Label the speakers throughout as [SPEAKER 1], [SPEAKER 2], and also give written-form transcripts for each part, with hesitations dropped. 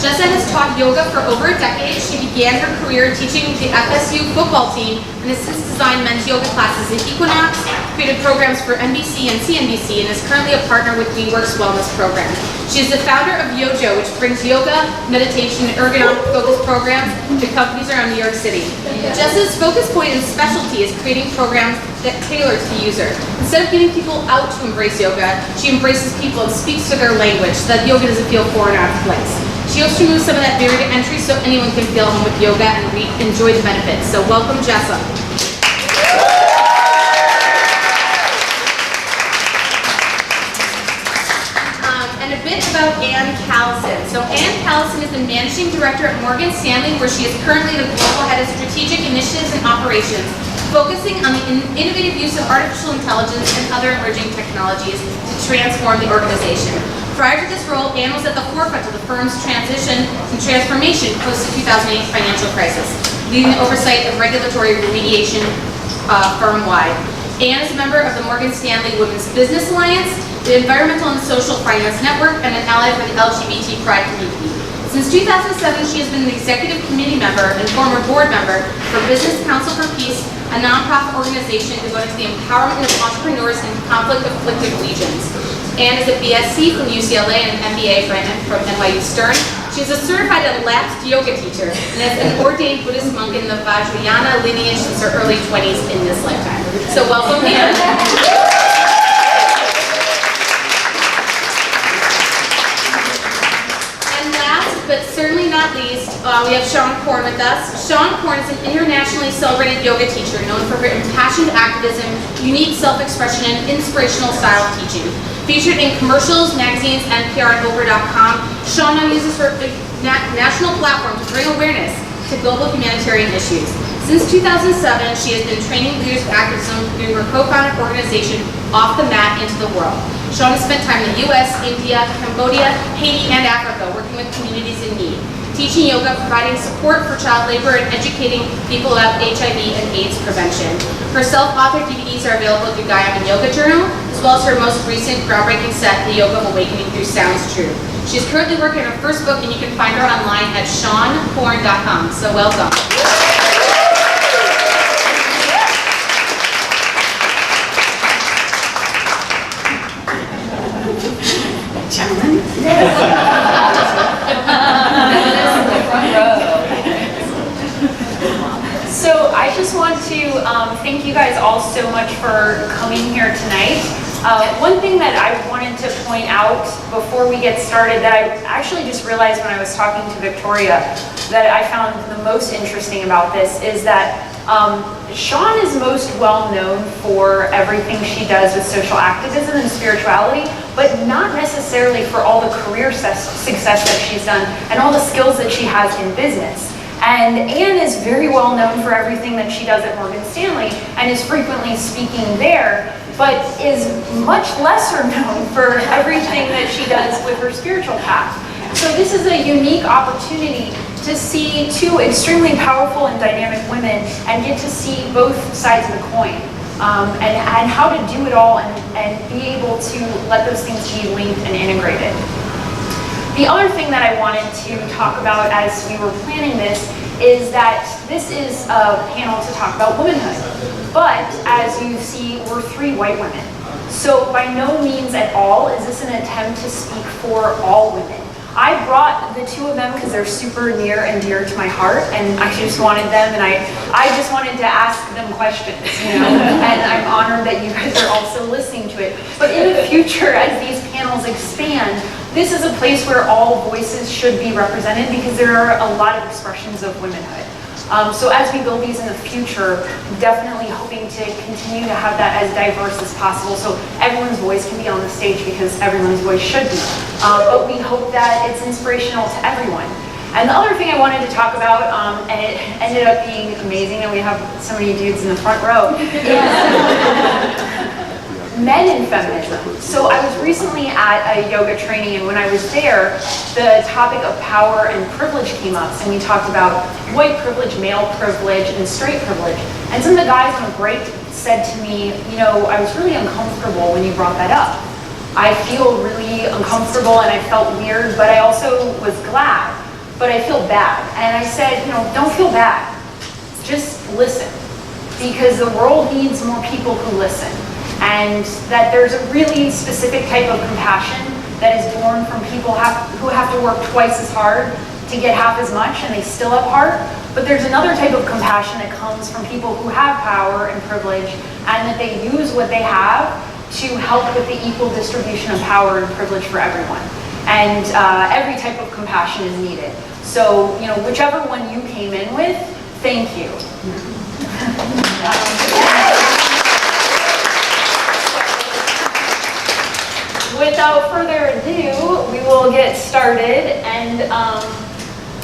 [SPEAKER 1] Jessa has taught yoga for over a decade. She began her career teaching the FSU football team and has since designed men's yoga classes at Equinox, created programs for NBC and CNBC, and is currently a partner with WeWork's wellness program. She is the founder of YoJo, which brings yoga, meditation, and ergonomic-focused programs to companies around New York City. Jessa's focus point and specialty is creating programs that tailor to the user. Instead of getting people out to embrace yoga, she embraces people and speaks to their language so that yoga doesn't feel foreign or out of place. She hopes to remove some of that barrier to entry so anyone can feel home with yoga and enjoy the benefits. So welcome, Jessa. And a bit about Ann Callison. So Ann Callison is the managing director at Morgan Stanley, where she is currently the global head of strategic initiatives and operations, focusing on the innovative use of artificial intelligence and other emerging technologies to transform the organization. Prior to this role, Ann was at the forefront of the firm's transition and transformation post the 2008 financial crisis, leading the oversight of regulatory remediation firm-wide. Ann is a member of the Morgan Stanley Women's Business Alliance, the Environmental and Social Finance Network, and an ally for the LGBT Pride community. Since 2007, she has been the executive committee member and former board member for Business Council for Peace, a nonprofit organization devoted to the empowerment of entrepreneurs in conflict-afflicted regions. Ann is a BSc from UCLA and an MBA from NYU Stern. She is a certified and lapsed yoga teacher and is an ordained Buddhist monk in the Vajrayana lineage since her early 20s in this lifetime. So welcome, Ann. But certainly not least, we have Seane Corn with us. Seane Corn is an internationally celebrated yoga teacher known for her impassioned activism, unique self-expression, and inspirational style of teaching. Featured in commercials, magazines, NPR, and Oprah.com, Seane now uses her national platform to bring awareness to global humanitarian issues. Since 2007, she has been training leaders of activism through her co-founded organization, Off the Mat Into the World. Seane has spent time in the US, India, Cambodia, Haiti, and Africa working with communities in need, teaching yoga, providing support for child labor, and educating people about HIV and AIDS prevention. Her self-authored DVDs are available through Guyana Yoga Journal, as well as her most recent groundbreaking set, The Yoga of Awakening Through Sounds True. She's currently working on her first book, and you can find her online at SeaneCorn.com. So welcome.
[SPEAKER 2] Gentlemen. So I just want to thank you guys all so much for coming here tonight. One thing that I wanted to point out before we get started that I actually just realized when I was talking to Victoria that I found the most interesting about this is that Seane is most well known for everything she does with social activism and spirituality, but not necessarily for all the career success that she's done and all the skills that she has in business. And Ann is very well known for everything that she does at Morgan Stanley and is frequently speaking there, but is much lesser known for everything that she does with her spiritual path. So this is a unique opportunity to see two extremely powerful and dynamic women and get to see both sides of the coin and how to do it all and be able to let those things be linked and integrated. The other thing that I wanted to talk about as we were planning this is that this is a panel to talk about womanhood. But as you see, we're three white women. So by no means at all is this an attempt to speak for all women. I brought the two of them because they're super near and dear to my heart, and I just wanted them, and I just wanted to ask them questions, you know, and I'm honored that you guys are also listening to it. But in the future, as these panels expand, this is a place where all voices should be represented because there are a lot of expressions of womanhood. So as we build these in the future, definitely hoping to continue to have that as diverse as possible so everyone's voice can be on the stage because everyone's voice should be. But we hope that it's inspirational to everyone. And the other thing I wanted to talk about, and it ended up being amazing, and we have so many dudes in the front row, is men in feminism. So I was recently at a yoga training, and when I was there, the topic of power and privilege came up, and we talked about white privilege, male privilege, and straight privilege. And some of the guys on the break said to me, you know, I was really uncomfortable when you brought that up. I feel really uncomfortable and I felt weird, but I also was glad. but I feel bad. And I said, don't feel bad. Just listen, because the world needs more people who listen. And that there's a really specific type of compassion that is born from people who have to work twice as hard to get half as much, and they still have heart. But there's another type of compassion that comes from people who have power and privilege, and that they use what they have to help with the equal distribution of power and privilege for everyone. And every type of compassion is needed. So, whichever one you came in with, thank you. Without further ado, we will get started, and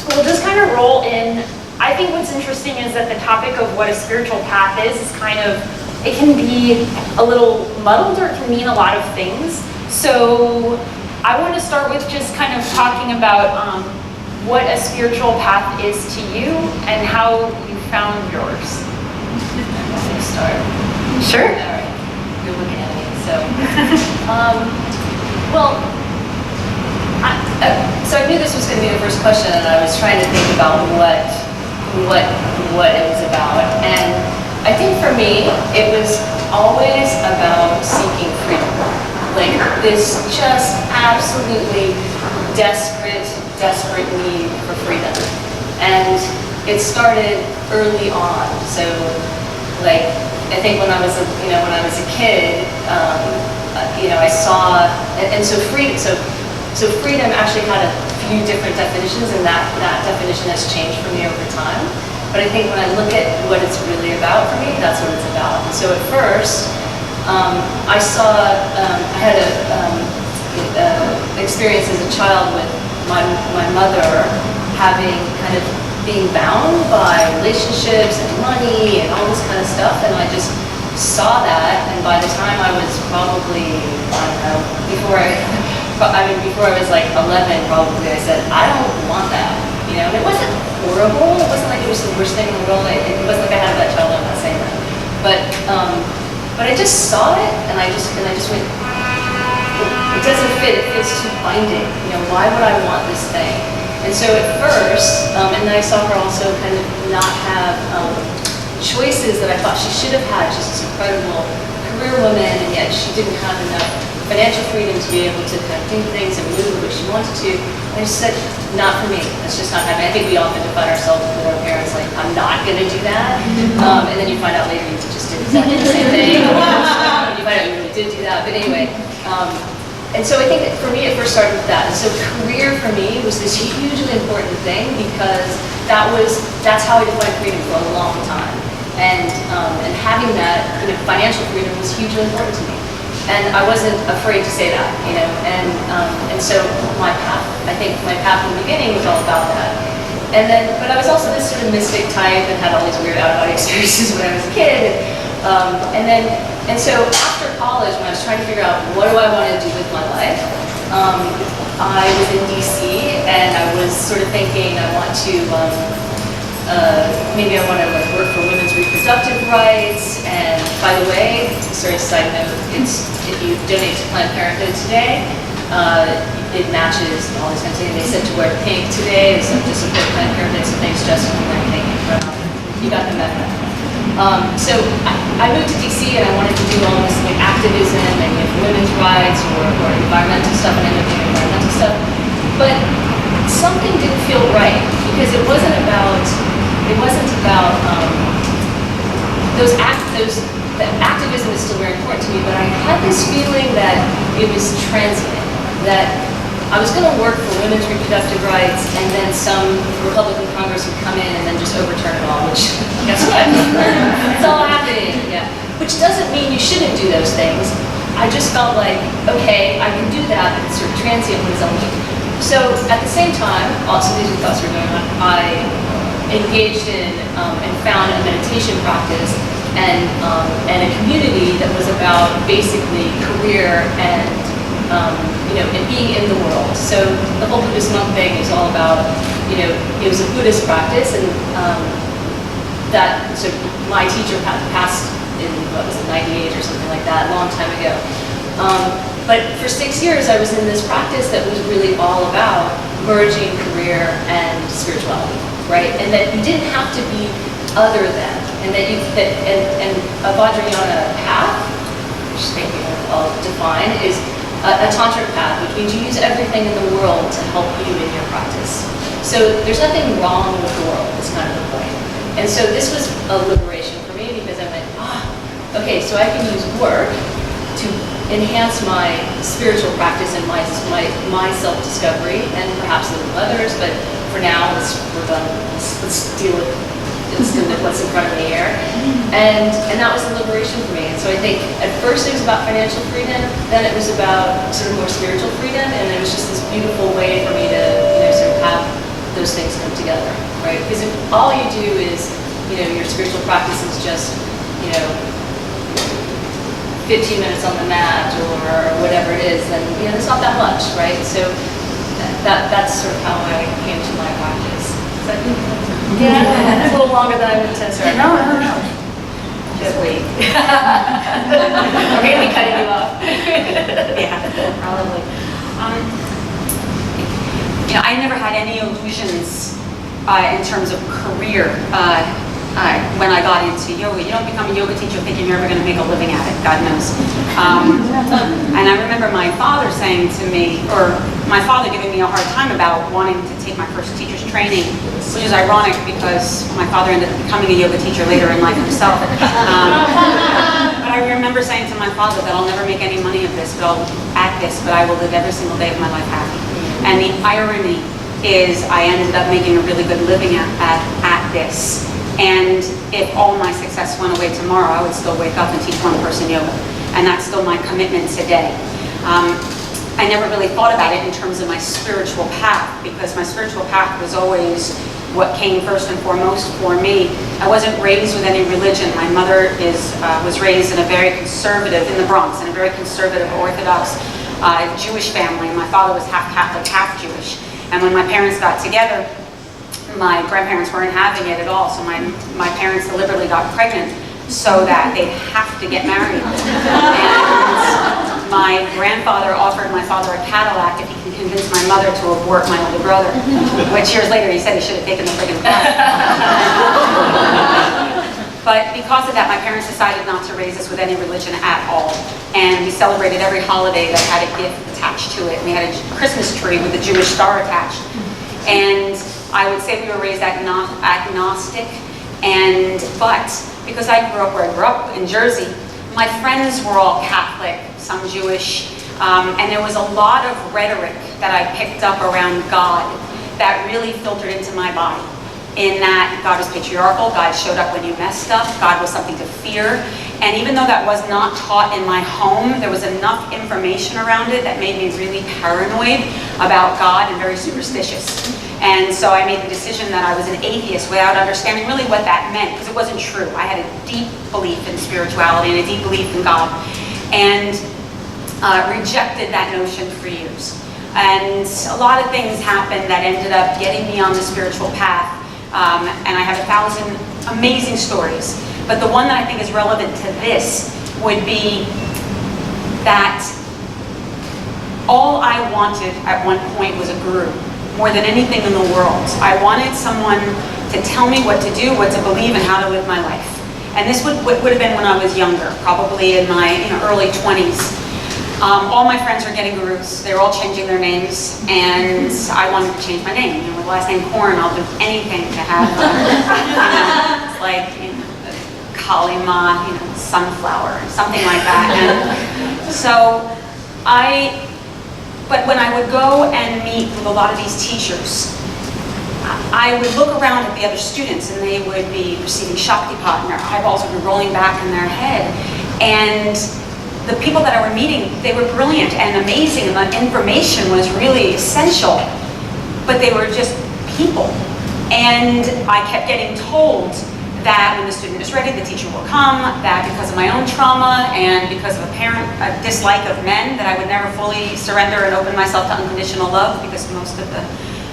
[SPEAKER 2] we'll just kind of roll in. I think what's interesting is that the topic of what a spiritual path is kind of, it can be a little muddled, or it can mean a lot of things. So I want to start with just kind of talking about what a spiritual path is to you and how you found yours.
[SPEAKER 3] Want to start?
[SPEAKER 2] Sure.
[SPEAKER 3] All right. You're looking at me, so. Well, so I knew this was going to be the first question, and I was trying to think about what it was about. And I think for me, it was always about seeking freedom. Like this just absolutely desperate need for freedom. And it started early on. So, like, I think when I was a kid, I saw, and so freedom actually had a few different definitions, and that definition has changed for me over time. But I think when I look at what it's really about for me, that's what it's about. And so at first, I saw, I had a experience as a child with my mother having kind of being bound by relationships and money and all this kind of stuff, and I just saw that, and by the time I was probably, I don't know, before I was like 11 probably, I said, I don't want that, and it wasn't horrible, it wasn't like it was the worst thing in the world, it wasn't like I had that child, I'm not saying that, but I just saw it, and I just went, it doesn't fit, it feels too binding, why would I want this thing? And so at first, and then I saw her also kind of not have choices that I thought she should have had. She's this incredible career woman, and yet she didn't have enough financial freedom to be able to kind of do things and move the way she wanted to. And I just said, not for me. That's just not happening. I think we often define ourselves with our parents like, I'm not going to do that. And then you find out later you just did exactly the same thing. You find out you really did do that. But anyway, and so I think that for me it first started with that. And so career for me was this hugely important thing because that's how I defined freedom for a long time. And having that financial freedom was hugely important to me, and I wasn't afraid to say that, and so my path in the beginning was all about that, but I was also this sort of mystic type and had all these weird out-of-body experiences when I was a kid, and so after college, when I was trying to figure out what do I want to do with my life, I was in DC and I was sort of thinking I want to. Maybe I want to work for women's reproductive rights. And by the way, sort of side note, if you donate to Planned Parenthood today, it matches all these kinds of things. They said to wear pink today, so to support Planned Parenthood. So thanks, Justin, for wearing pink. You got the memo. So I moved to DC and I wanted to do all this like activism and women's rights or environmental stuff, and I ended up doing environmental stuff. But something didn't feel right because it wasn't about the activism is still very important to me, but I had this feeling that it was transient, that I was going to work for women's reproductive rights, and then some Republican Congress would come in and then just overturn it all, which, guess what? It's all happening, yeah. Which doesn't mean you shouldn't do those things. I just felt like, okay, I can do that, but it's sort of transient when it's on me. So at the same time, also these thoughts were going on, I engaged in and found a meditation practice and a community that was about basically career and being in the world. So the whole Buddhist monk thing is all about, it was a Buddhist practice, and so my teacher passed in, what was it, 98 or something like that, a long time ago. But for 6 years I was in this practice that was really all about merging career and spirituality, right? And that you didn't have to be other than, and that and a Vajrayana path, which maybe I'll define, is a tantric path, which means you use everything in the world to help you in your practice. So there's nothing wrong with the world, is kind of the point. And so this was a liberation for me because I went, okay, so I can use work to enhance my spiritual practice and my self-discovery, and perhaps little others, but for now, we're done. Let's deal with what's in front of me here. And that was a liberation for me. And so I think at first it was about financial freedom, then it was about sort of more spiritual freedom, and it was just this beautiful way for me to, sort of have those things come together, right? Because if all you do is, your spiritual practice is just, 15 minutes on the mat or whatever it is, then, it's not that much, right? So that's sort of how I came to my practice. Is that good?
[SPEAKER 2] Yeah, it's a little longer than I would intend to.
[SPEAKER 3] No. Just wait. I'm really cutting you off.
[SPEAKER 4] Yeah, probably. I never had any illusions in terms of career when I got into yoga. You don't become a yoga teacher thinking you're ever going to make a living at it, God knows. And I remember my father saying to me, or my father giving me a hard time about wanting to take my first teacher's training, which is ironic because my father ended up becoming a yoga teacher later in life himself. But I remember saying to my father that I'll never make any money at this, but I will live every single day of my life happy. And the irony is I ended up making a really good living at this. And if all my success went away tomorrow, I would still wake up and teach one-person yoga. And that's still my commitment today. I never really thought about it in terms of my spiritual path, because my spiritual path was always what came first and foremost for me. I wasn't raised with any religion. My mother was raised in a very conservative, in the Bronx, in a very conservative Orthodox Jewish family. My father was half Catholic, half Jewish. And when my parents got together, my grandparents weren't having it at all, so my parents deliberately got pregnant so that they'd have to get married. And my grandfather offered my father a Cadillac if he could convince my mother to abort my older brother, which years later he said he should have taken the friggin' car. But because of that, my parents decided not to raise us with any religion at all. And we celebrated every holiday that had a gift attached to it. We had a Christmas tree with a Jewish star attached. And I would say we were raised agnostic, but because I grew up where I grew up in Jersey, my friends were all Catholic, some Jewish, and there was a lot of rhetoric that I picked up around God that really filtered into my body. In that God was patriarchal, God showed up when you messed up, God was something to fear. And even though that was not taught in my home, there was enough information around it that made me really paranoid about God and very superstitious. And so I made the decision that I was an atheist without understanding really what that meant, because it wasn't true. I had a deep belief in spirituality and a deep belief in God, and rejected that notion for years. And a lot of things happened that ended up getting me on the spiritual path. And I have 1,000 amazing stories. But the one that I think is relevant to this would be that all I wanted at one point was a guru, more than anything in the world. I wanted someone to tell me what to do, what to believe, and how to live my life. And this would have been when I was younger, probably in my early 20s. All my friends were getting gurus. They were all changing their names, and I wanted to change my name. With the last name Corn, I'll do anything to have, it's like Kalima, sunflower, something like that. And so but when I would go and meet with a lot of these teachers, I would look around at the other students, and they would be receiving Shaktipat, and their eyeballs would be rolling back in their head. And the people that I were meeting, they were brilliant and amazing, and the information was really essential, but they were just people. And I kept getting told that when the student is ready, the teacher will come, that because of my own trauma and because of a dislike of men, that I would never fully surrender and open myself to unconditional love, because most of the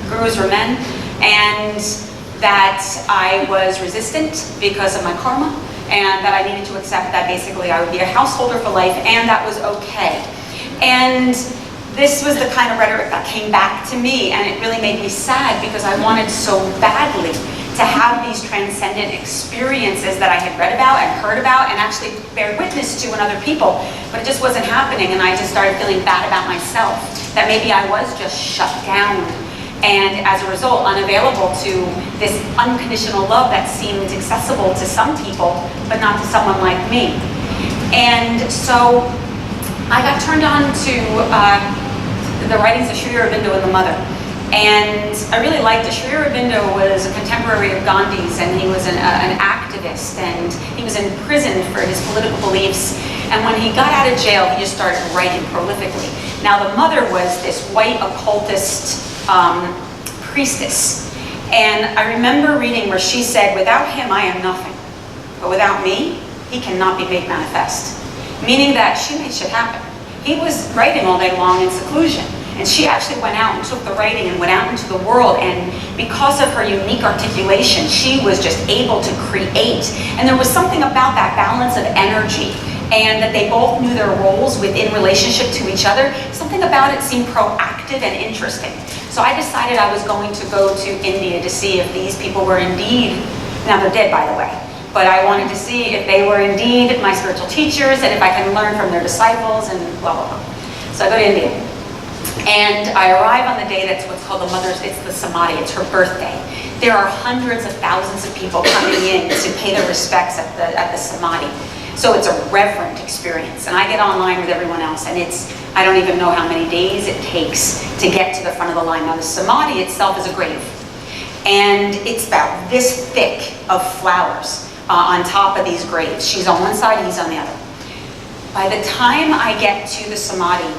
[SPEAKER 4] gurus were men, and that I was resistant because of my karma, and that I needed to accept that basically I would be a householder for life, and that was okay. And this was the kind of rhetoric that came back to me, and it really made me sad because I wanted so badly to have these transcendent experiences that I had read about and heard about and actually bear witness to in other people, but it just wasn't happening, and I just started feeling bad about myself, that maybe I was just shut down, and as a result, unavailable to this unconditional love that seemed accessible to some people, but not to someone like me. And so I got turned on to the writings of Sri Aurobindo and the Mother. And I really liked it. Sri Aurobindo was a contemporary of Gandhi's, and he was an activist, and he was imprisoned for his political beliefs. And when he got out of jail, he just started writing prolifically. Now, the Mother was this white occultist priestess. And I remember reading where she said, "Without him, I am nothing. But without me, he cannot be made manifest." Meaning that she made shit happen. He was writing all day long in seclusion. And she actually went out and took the writing and went out into the world, and because of her unique articulation, she was just able to create. And there was something about that balance of energy, and that they both knew their roles within relationship to each other. Something about it seemed proactive and interesting. So I decided I was going to go to India to see if these people were indeed, now they're dead by the way, but I wanted to see if they were indeed my spiritual teachers, and if I can learn from their disciples, and blah, blah, blah. So I go to India. And I arrive on the day that's what's called the Mother's, it's the Samadhi, it's her birthday. There are hundreds of thousands of people coming in to pay their respects at the Samadhi. So it's a reverent experience. And I get online with everyone else, and I don't even know how many days it takes to get to the front of the line. Now the Samadhi itself is a grave. And it's about this thick of flowers on top of these graves. She's on one side, he's on the other. By the time I get to the Samadhi,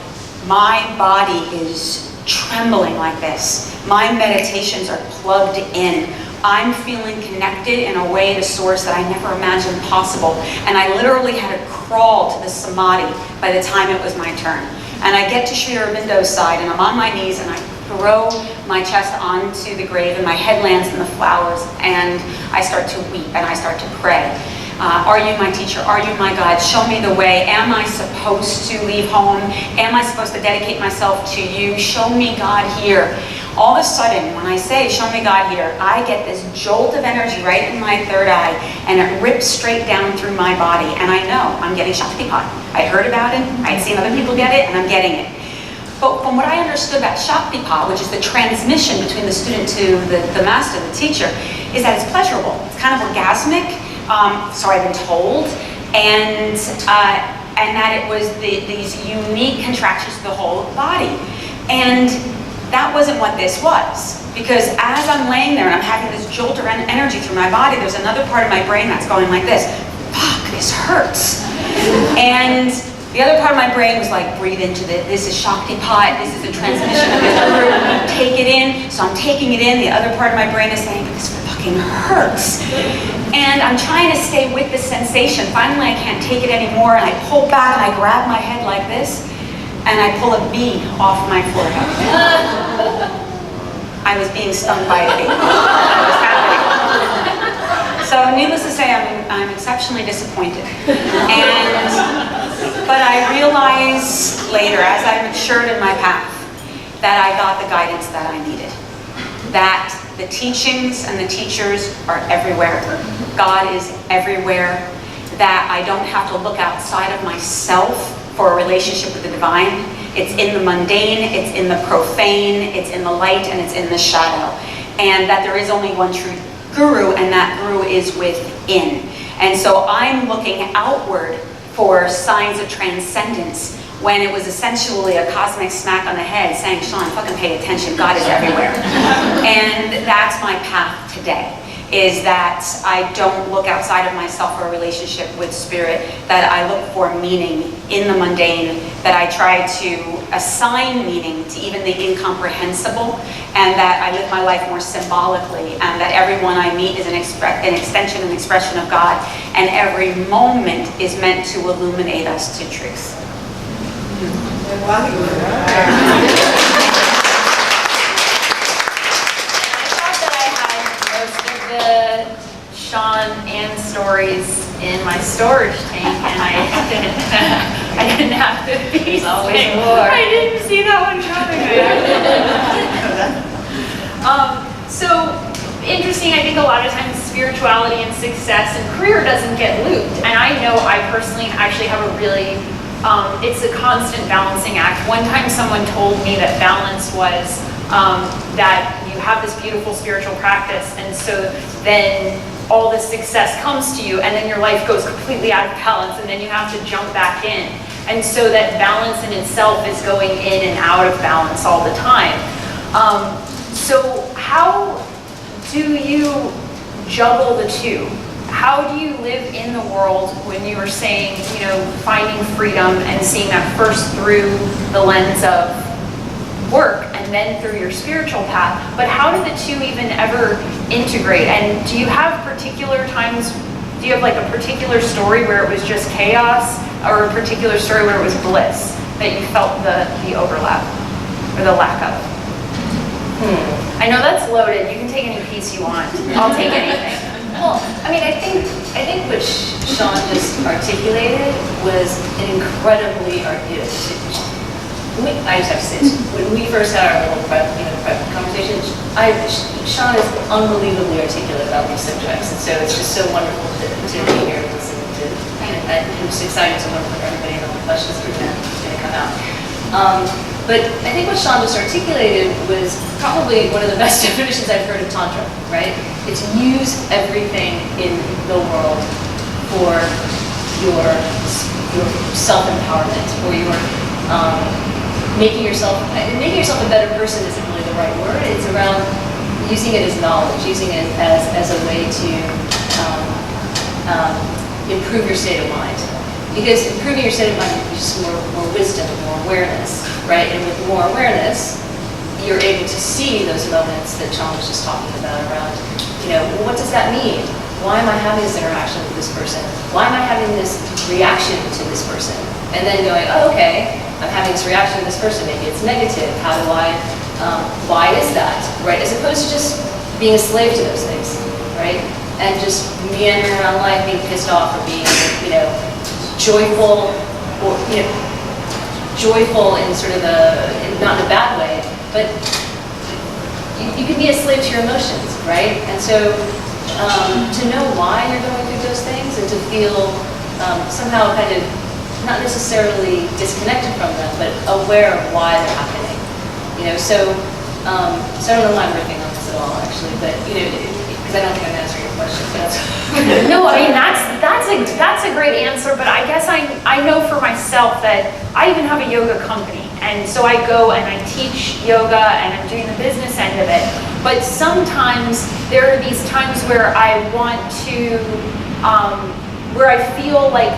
[SPEAKER 4] my body is trembling like this. My meditations are plugged in. I'm feeling connected in a way to Source that I never imagined possible. And I literally had to crawl to the Samadhi by the time it was my turn. And I get to Sri Aurobindo's side, and I'm on my knees, and I throw my chest onto the grave, and my head lands in the flowers, and I start to weep, and I start to pray. Are you my teacher? Are you my guide? Show me the way. Am I supposed to leave home? Am I supposed to dedicate myself to you? Show me God here. All of a sudden, when I say, show me God here, I get this jolt of energy right in my third eye, and it rips straight down through my body. And I know I'm getting Shaktipat. I heard about it, I'd seen other people get it, and I'm getting it. But from what I understood about Shaktipat, which is the transmission between the student to the master, the teacher, is that it's pleasurable. It's kind of orgasmic. So I've been told, and that it was these unique contractions to the whole body. And that wasn't what this was, because as I'm laying there and I'm having this jolt of energy through my body, there's another part of my brain that's going like this, fuck, this hurts. And the other part of my brain was like, breathe into this is Shaktipat, this is the transmission of the guru, take it in. So I'm taking it in, the other part of my brain is saying, this fucking hurts. And I'm trying to stay with the sensation. Finally, I can't take it anymore, and I pull back and I grab my head like this, and I pull a bee off my forehead. I was being stung by a bee. That was happening. So needless to say, I'm exceptionally disappointed. But I realized later, as I matured in my path, that I got the guidance that I needed. That the teachings and the teachers are everywhere. God is everywhere. That I don't have to look outside of myself for a relationship with the divine. It's in the mundane, it's in the profane, it's in the light, and it's in the shadow. And that there is only one true guru, and that guru is within. And so I'm looking outward for signs of transcendence, when it was essentially a cosmic smack on the head saying, Sean, fucking pay attention, God is everywhere. And that's my path today, is that I don't look outside of myself for a relationship with spirit, that I look for meaning in the mundane, that I try to assign meaning to even the incomprehensible, and that I live my life more symbolically, and that everyone I meet is an extension and expression of God, and every moment is meant to illuminate us to truth.
[SPEAKER 2] I thought that I had most of the Seane Ann stories in my storage tank, and I didn't have the beast thing. I didn't see that one spirituality and success and career doesn't get looped. And I know I personally actually have a really, it's a constant balancing act. One time someone told me that balance was that you have this beautiful spiritual practice, and so then all this success comes to you, and then your life goes completely out of balance, and then you have to jump back in. And so that balance in itself is going in and out of balance all the time. So how do you juggle the two? How do you live in the world when you were saying, you know, finding freedom and seeing that first through the lens of work and then through your spiritual path, but how do the two even ever integrate? And do you have particular times, do you have like a particular story where it was just chaos, or a particular story where it was bliss that you felt the overlap or the lack of? I know that's loaded. You can take any piece you want. I'll take anything.
[SPEAKER 3] Well, I mean, I think what Sean just articulated was an incredibly I just have to say this. When we first had our little prep conversation, Sean is unbelievably articulate about these subjects, and so it's just so wonderful to be here and listen to. And I'm just excited to learn from everybody and all the questions that are going to come out. But I think what Sean just articulated was probably one of the best definitions I've heard of Tantra, right? It's use everything in the world for your self-empowerment, or your making yourself a better person isn't really the right word. It's around using it as knowledge, using it as a way to improve your state of mind. Because improving your state of mind is more wisdom, more awareness, right? And with more awareness, you're able to see those moments that Sean was just talking about around, you know, well, what does that mean? Why am I having this interaction with this person? Why am I having this reaction to this person? And then going, oh, okay, I'm having this reaction to this person. Maybe it's negative. How do I, why is that, right? As opposed to just being a slave to those things, right? And just meandering around life, being pissed off, or being, you know, joyful, or, you know, joyful in sort of not in a bad way, but you can be a slave to your emotions, right? And so to know why you're going through those things, and to feel somehow kind of not necessarily disconnected from them, but aware of why they're happening. You know, so I don't know why I'm riffing on this at all, actually, but you know, because I don't think I'm answering your question. But that's
[SPEAKER 2] No, I mean that's a great answer. But I guess I know for myself that I even have a yoga company, and so I go and I teach yoga, and I'm doing the business end of it. But sometimes there are these times where I want to, where I feel like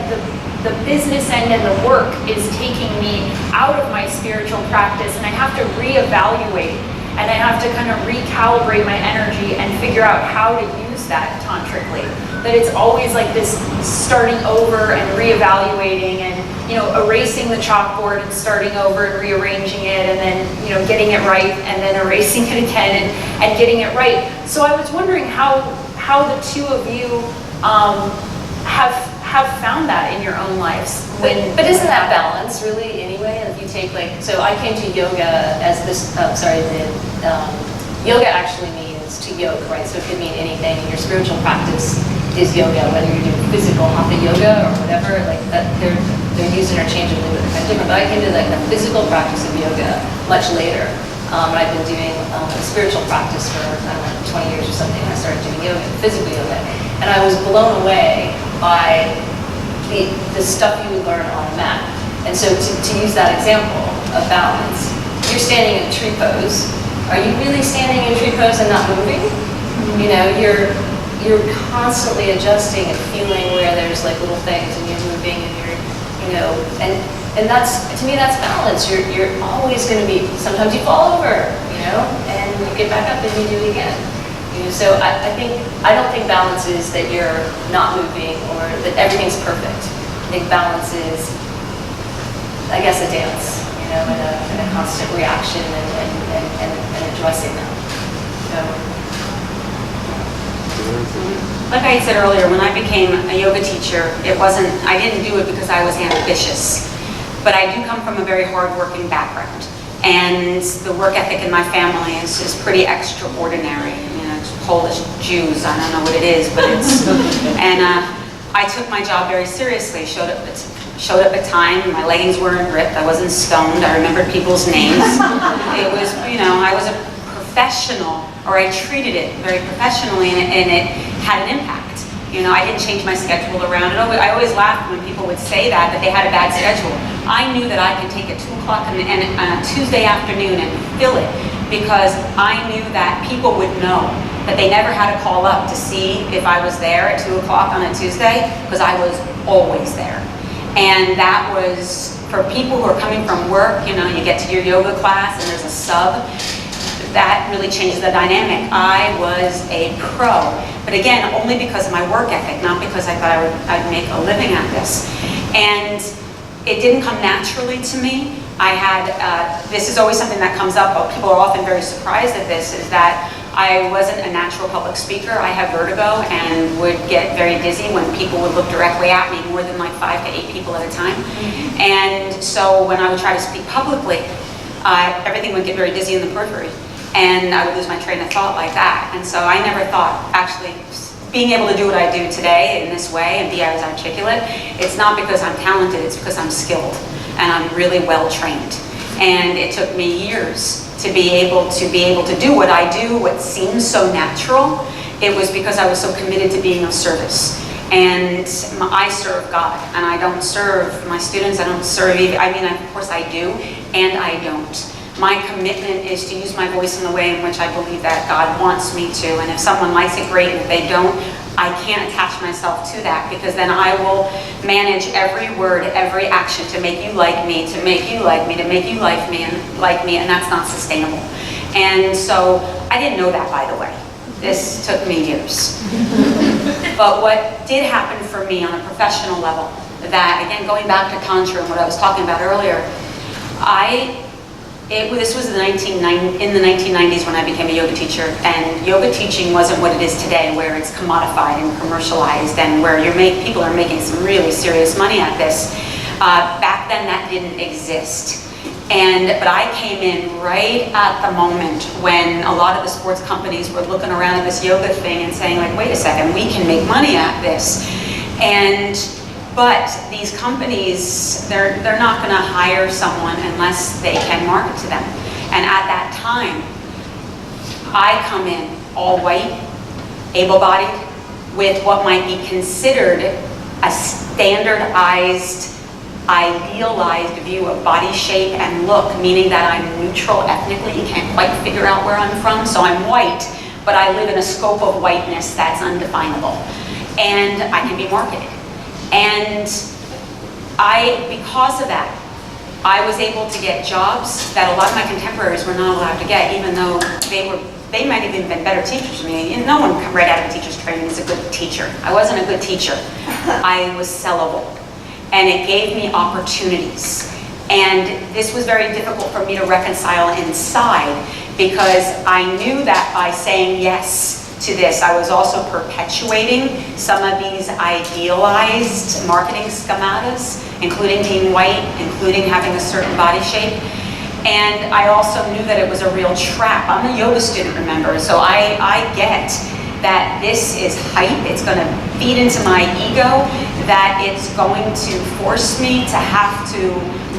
[SPEAKER 2] the business end and the work is taking me out of my spiritual practice, and I have to reevaluate, and I have to kind of recalibrate my energy and figure out how to use that tantrically. That it's always like this starting over and reevaluating, and you know, erasing the chalkboard and starting over and rearranging it, and then you know, getting it right, and then erasing it again and getting it right. So I was wondering how the two of you have found that in your own lives.
[SPEAKER 3] But isn't that balance really anyway? If you take like, so I came to yoga as this, yoga actually means to yoke, right? So it could mean anything. Your spiritual practice is yoga, whether you're doing physical hatha yoga or whatever, like that, they're used interchangeably, but they're kind of different. But I came to like the physical practice of yoga much later. I've been doing a spiritual practice for, I don't know, 20 years or something. I started doing yoga, physical yoga. And I was blown away by the stuff you would learn on a mat. And so to use that example of balance, you're standing in a tree pose. Are you really standing in a tree pose and not moving? You know, you're constantly adjusting and feeling where there's like little things, and you're moving, and you're, you know, and that's, to me, that's balance. You're always going to be, sometimes you fall over, you know, and you get back up and you do it again. You know, so I don't think balance is that you're not moving or that everything's perfect. I think balance is, I guess, a dance, you know, and a constant reaction and addressing them. So.
[SPEAKER 4] Like I said earlier, when I became a yoga teacher, I didn't do it because I was ambitious, but I do come from a very hardworking background, and the work ethic in my family is pretty extraordinary. You know, Polish Jews, I don't know what it is, but it's, and I took my job very seriously, showed up at time, my leggings weren't ripped, I wasn't stoned, I remembered people's names. It was, I was a professional, or I treated it very professionally, and it had an impact. I didn't change my schedule around it. I always laughed when people would say that they had a bad schedule. I knew that I could take at 2 o'clock on a Tuesday afternoon and fill it, because I knew that people would know that they never had to call up to see if I was there at 2 o'clock on a Tuesday, because I was always there. And that was, for people who are coming from work, you get to your yoga class and there's a sub, that really changes the dynamic. I was a pro, but again, only because of my work ethic, not because I thought I'd make a living at this. And it didn't come naturally to me. I had, this is always something that comes up, but people are often very surprised at this, is that I wasn't a natural public speaker. I have vertigo and would get very dizzy when people would look directly at me, more than like 5 to 8 people at a time. And so when I would try to speak publicly, everything would get very dizzy in the periphery. And I would lose my train of thought like that. And so I never thought, actually, being able to do what I do today in this way and be as articulate, it's not because I'm talented, it's because I'm skilled and I'm really well trained. And it took me years to be able to do what I do, what seems so natural. It was because I was so committed to being of service. And I serve God, and I don't serve my students, I don't serve even, of course I do, and I don't. My commitment is to use my voice in the way in which I believe that God wants me to. And if someone likes it, great. And if they don't, I can't attach myself to that, because then I will manage every word, every action to make you like me, to make you like me, to make you like me, and that's not sustainable. And so I didn't know that, by the way. This took me years. But what did happen for me on a professional level, that, again, going back to Tantra and what I was talking about earlier, this was in the 1990s when I became a yoga teacher, and yoga teaching wasn't what it is today, where it's commodified and commercialized, and where people are making some really serious money at this. Back then, that didn't exist. But I came in right at the moment when a lot of the sports companies were looking around at this yoga thing and saying, like, wait a second, we can make money at this. But these companies, they're not going to hire someone unless they can market to them. And at that time, I come in all white, able-bodied, with what might be considered a standardized, idealized view of body shape and look, meaning that I'm neutral ethnically. You can't quite figure out where I'm from. So I'm white, but I live in a scope of whiteness that's undefinable. And I can be marketed. And because of that, I was able to get jobs that a lot of my contemporaries were not allowed to get, even though they might have even been better teachers than me. And no one right out of a teacher's training is a good teacher. I wasn't a good teacher. I was sellable. And it gave me opportunities. And this was very difficult for me to reconcile inside, because I knew that by saying yes to this, I was also perpetuating some of these idealized marketing schematas, including being white, including having a certain body shape. And I also knew that it was a real trap. I'm a yoga student, remember, so I get that this is hype. It's going to feed into my ego, that it's going to force me to have to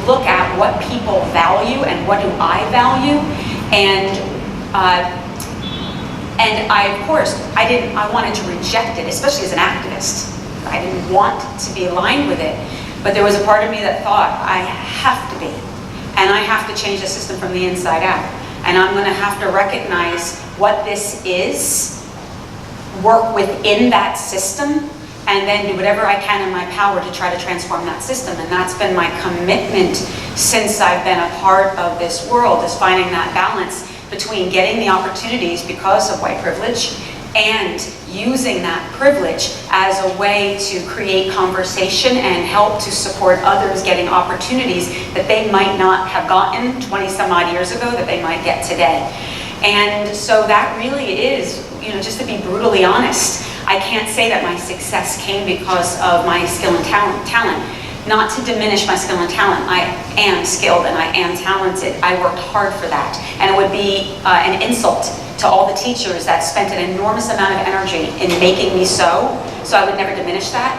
[SPEAKER 4] look at what people value and what do I value. And of course, I wanted to reject it, especially as an activist. I didn't want to be aligned with it. But there was a part of me that thought, I have to be. And I have to change the system from the inside out. And I'm going to have to recognize what this is, work within that system, and then do whatever I can in my power to try to transform that system. And that's been my commitment since I've been a part of this world, is finding that balance between getting the opportunities because of white privilege and using that privilege as a way to create conversation and help to support others getting opportunities that they might not have gotten 20 some odd years ago that they might get today. And so that really is, just to be brutally honest, I can't say that my success came because of my skill and talent. Not to diminish my skill and talent. I am skilled and I am talented. I worked hard for that. And it would be an insult to all the teachers that spent an enormous amount of energy in making me so I would never diminish that.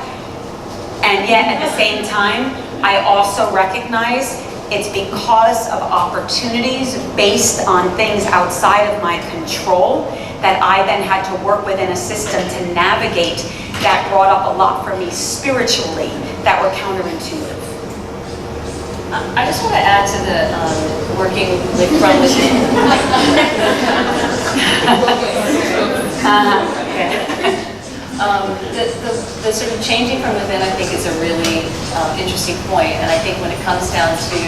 [SPEAKER 4] And yet at the same time, I also recognize it's because of opportunities based on things outside of my control that I then had to work within a system to navigate that brought up a lot for me spiritually that were counterintuitive.
[SPEAKER 3] I just want to add to the working with from within. The sort of changing from within, I think, is a really interesting point. And I think when it comes down to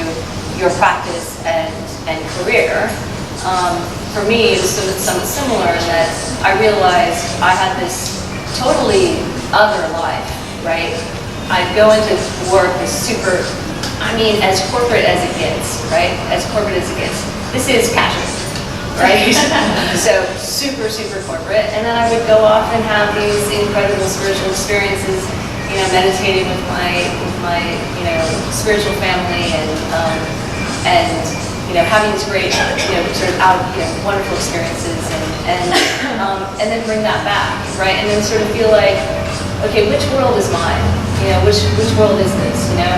[SPEAKER 3] your practice and career, for me, it was somewhat similar in that I realized I had this totally other life, right? I'd go into work as super, I mean, as corporate as it gets, right? As corporate as it gets. This is casual, right? So super, super corporate. And then I would go off and have these incredible spiritual experiences, you know, meditating with my you know, spiritual family and you know, having these great, you know, sort of wonderful experiences and then bring that back, right? And then sort of feel like, okay, which world is mine? You know, which world is this? You know,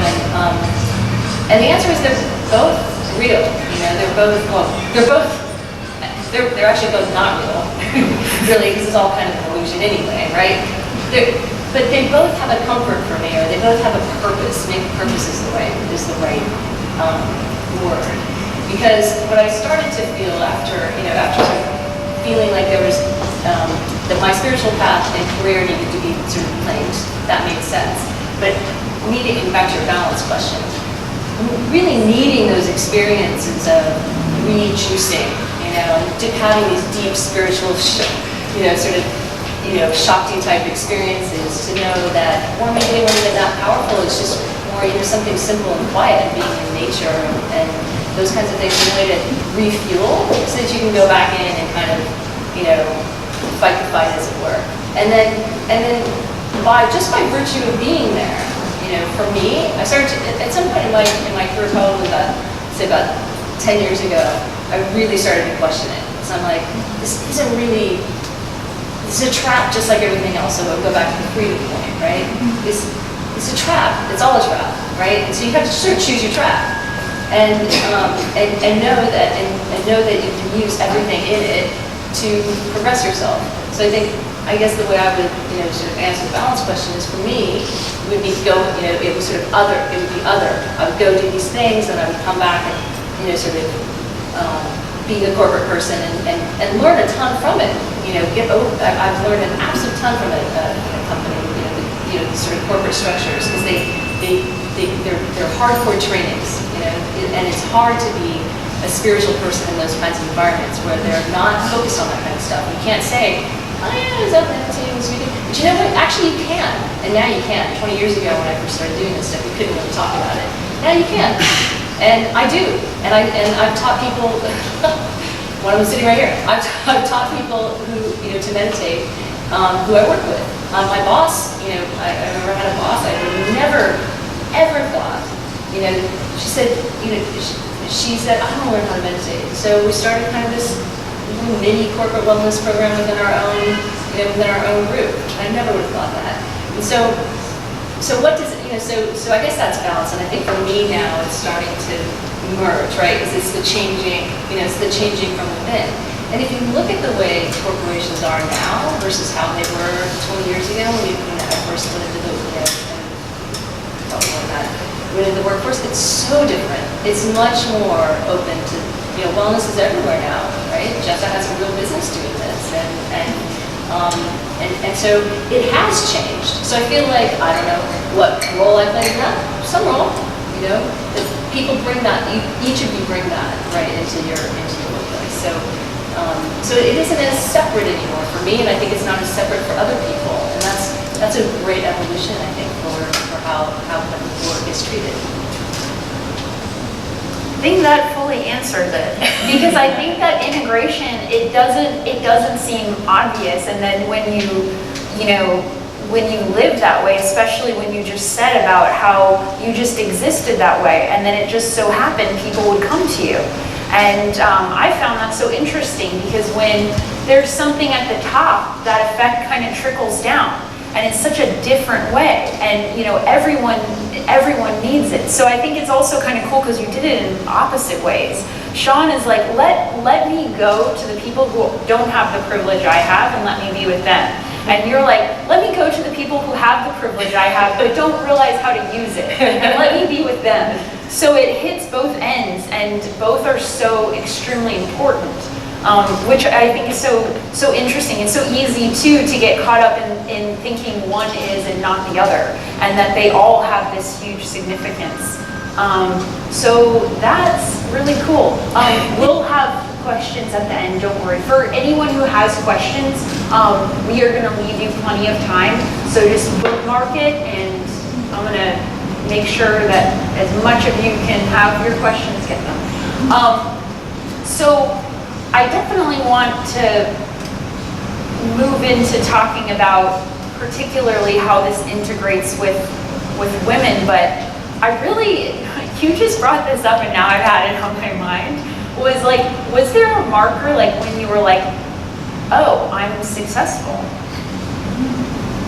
[SPEAKER 3] and the answer is they're both real. You know, they're actually both not real, really, because it's all kind of an illusion anyway, right? But they both have a comfort for me, or they both have a purpose. Maybe purpose is the right word. Because what I started to feel after sort of feeling like there was that my spiritual path and career needed to be sort of claimed, that made sense. But needing, back to your balance question, really needing those experiences of rejuicing, you know, having these deep spiritual, Shakti type experiences to know that, or maybe they weren't even that powerful, it's just more, something simple and quiet, being in nature and those kinds of things, a way to refuel so that you can go back in and kind of, fight the fight, as it were. And then by virtue of being there, for me, I started to, at some point in my career, probably about 10 years ago, I really started to question it. So I'm like, this is a trap, just like everything else. So we'll go back to the freedom point, right? It's a trap. It's all a trap, right? And so you have to sort of choose your trap, and know that you can use everything in it to progress yourself. So I guess the way I would sort of answer the balance question is, for me, would be it was sort of other. It would be other. I would go do these things, and I would come back and sort of be the corporate person and learn a ton from it. I've learned an absolute ton from a company. These sort of corporate structures, because they're hardcore trainings. And it's hard to be a spiritual person in those kinds of environments where they're not focused on that kind of stuff. You can't say, oh yeah, is that meditating? But you know what? Actually, you can. And now you can. 20 years ago, when I first started doing this stuff, you couldn't really talk about it. Now you can. And I do. And I've taught people, one of them sitting right here, I've taught people who, to meditate, who I work with. My boss, I remember I had a boss, I would never, ever thought, she said, I want to learn how to meditate. So we started kind of this little mini corporate wellness program within our own group. I never would have thought that. And so what does it, so I guess that's balance. And I think for me now, it's starting to merge, right? Because it's the changing, it's the changing from within. And if you look at the way corporations are now versus how they were 20 years ago, when I first went into the workforce, it's so different. It's much more open to, wellness is everywhere now, right? Jessa has a real business doing this, and so it has changed. So I feel like, I don't know what role I play in that, some role, that people bring that, each of you bring that right into your workplace. So it isn't as separate anymore for me, and I think it's not as separate for other people, and that's a great evolution, I think, for how work is treated.
[SPEAKER 2] I think that fully answers it, because I think that integration, it doesn't seem obvious, and then when you live that way, especially when you just said about how you just existed that way, and then it just so happened people would come to you. And I found that so interesting because when there's something at the top, that effect kind of trickles down. And it's such a different way. And you know, everyone needs it. So I think it's also kind of cool because you did it in opposite ways. Sean is like, let me go to the people who don't have the privilege I have and let me be with them. And you're like, let me go to the people who have the privilege I have but don't realize how to use it. And let me be with them. So it hits both ends and both are so extremely important. Which I think is so interesting and so easy too to get caught up in thinking one is and not the other, and that they all have this huge significance. So that's really cool. We'll have questions at the end, don't worry. For anyone who has questions, we are going to leave you plenty of time, so just bookmark it, and I'm going to make sure that as much of you can have your questions, get them. So I definitely want to move into talking about particularly how this integrates with women, but I really, you just brought this up and now I've had it on my mind, was there a marker like when you were like, oh, I'm successful?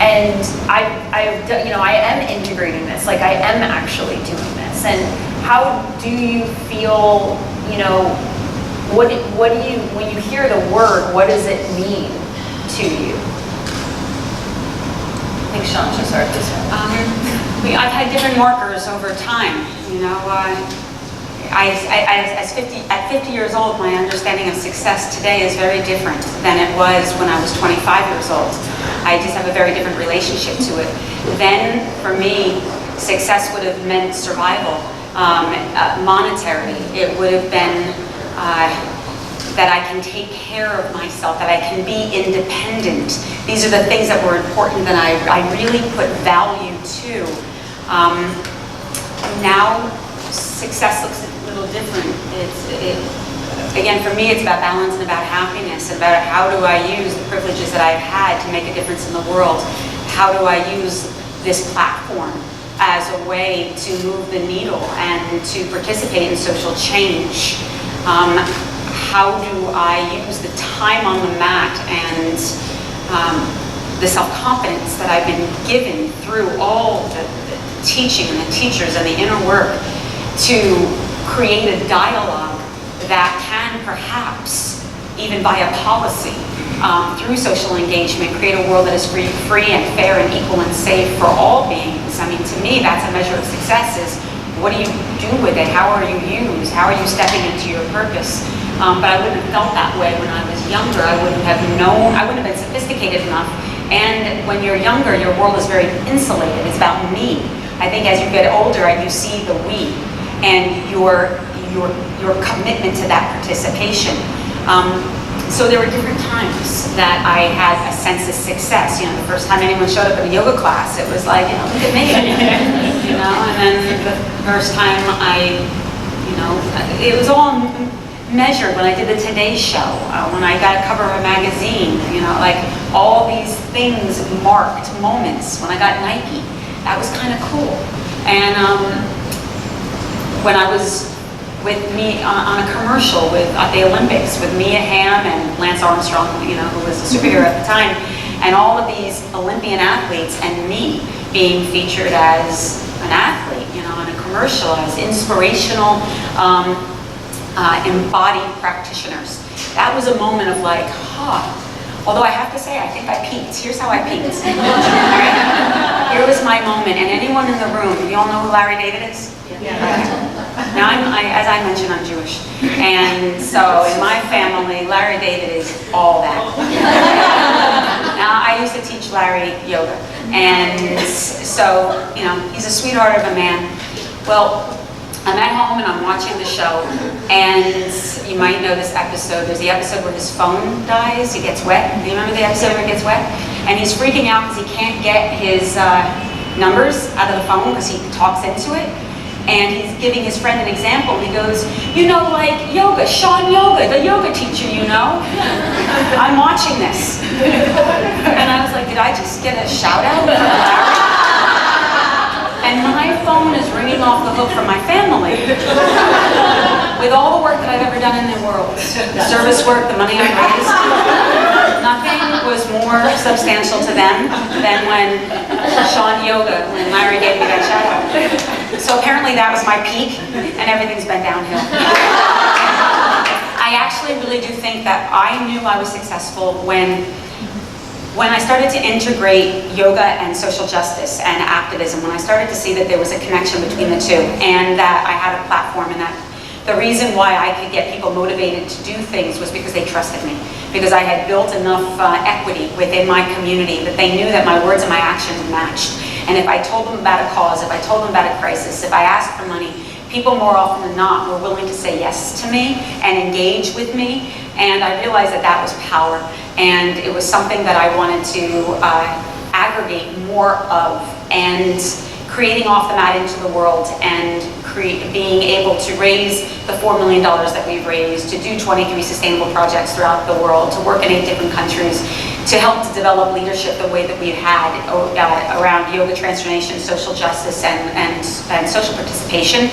[SPEAKER 2] And I am integrating this, like I am actually doing this. And how do you feel, you know, what do you, when you hear the word, what does it mean to you?
[SPEAKER 3] I think Sean should start this one.
[SPEAKER 4] I've had different markers over time. You know, at 50 years old, my understanding of success today is very different than it was when I was 25 years old. I just have a very different relationship to it. Then, for me, success would have meant survival, monetary. It would have been that I can take care of myself, that I can be independent. These are the things that were important that I really put value to. Now, success looks a little different. Again, for me, it's about balance and about happiness, about how do I use the privileges that I've had to make a difference in the world? How do I use this platform as a way to move the needle and to participate in social change? How do I use the time on the mat and the self-confidence that I've been given through all the teaching and the teachers and the inner work to create a dialogue that can perhaps, even via policy, through social engagement, create a world that is free and fair and equal and safe for all beings. I mean, to me, that's a measure of success is, what do you do with it? How are you used? How are you stepping into your purpose? But I wouldn't have felt that way when I was younger. I wouldn't have known, I wouldn't have been sophisticated enough. And when you're younger, your world is very insulated. It's about me. I think as you get older, you see the we and your commitment to that participation. So there were different times that I had a sense of success. You know, the first time anyone showed up at a yoga class, it was like, you know, look at me. You know, and then the first time it was all measured when I did the Today Show, when I got a cover of a magazine, you know, like all these things marked moments. When I got Nike, that was kind of cool. And when I was with me on a commercial at the Olympics with Mia Hamm and Lance Armstrong, you know, who was a superhero at the time, and all of these Olympian athletes and me being featured as an athlete, you know, on a commercial as inspirational, embodied practitioners. That was a moment of like, huh. Although I have to say, I think I peaked. Here's how I peaked. All right? Here was my moment. And anyone in the room, you all know who Larry David is? Yeah. Now, as I mentioned, I'm Jewish. And so in my family, Larry David is all that. Now, I used to teach Larry yoga. And so, you know, he's a sweetheart of a man. Well, I'm at home and I'm watching the show, and you might know this episode. There's the episode where his phone dies, he gets wet. Do you remember the episode where he gets wet? And he's freaking out because he can't get his numbers out of the phone because he talks into it. And he's giving his friend an example. He goes, you know, like yoga, Sean Yoga, the yoga teacher, you know? I'm watching this. And I was like, did I just get a shout out from Larry? And my phone is ringing off the hook from my family with all the work that I've ever done in the world. The service work, the money I've raised. Nothing was more substantial to them than when Seane Yoga, when Larry gave me that shout out. So apparently that was my peak, and everything's been downhill. I actually really do think that I knew I was successful when I started to integrate yoga and social justice and activism, when I started to see that there was a connection between the two, and that I had a platform, and that the reason why I could get people motivated to do things was because they trusted me, because I had built enough equity within my community that they knew that my words and my actions matched. And if I told them about a cause, if I told them about a crisis, if I asked for money, people more often than not were willing to say yes to me and engage with me. And I realized that that was power. And it was something that I wanted to aggregate more of, and creating off the mat into the world, and being able to raise the $4 million that we've raised, to do 23 sustainable projects throughout the world, to work in 8 different countries, to help to develop leadership the way that we've had around yoga transformation, social justice, and social participation.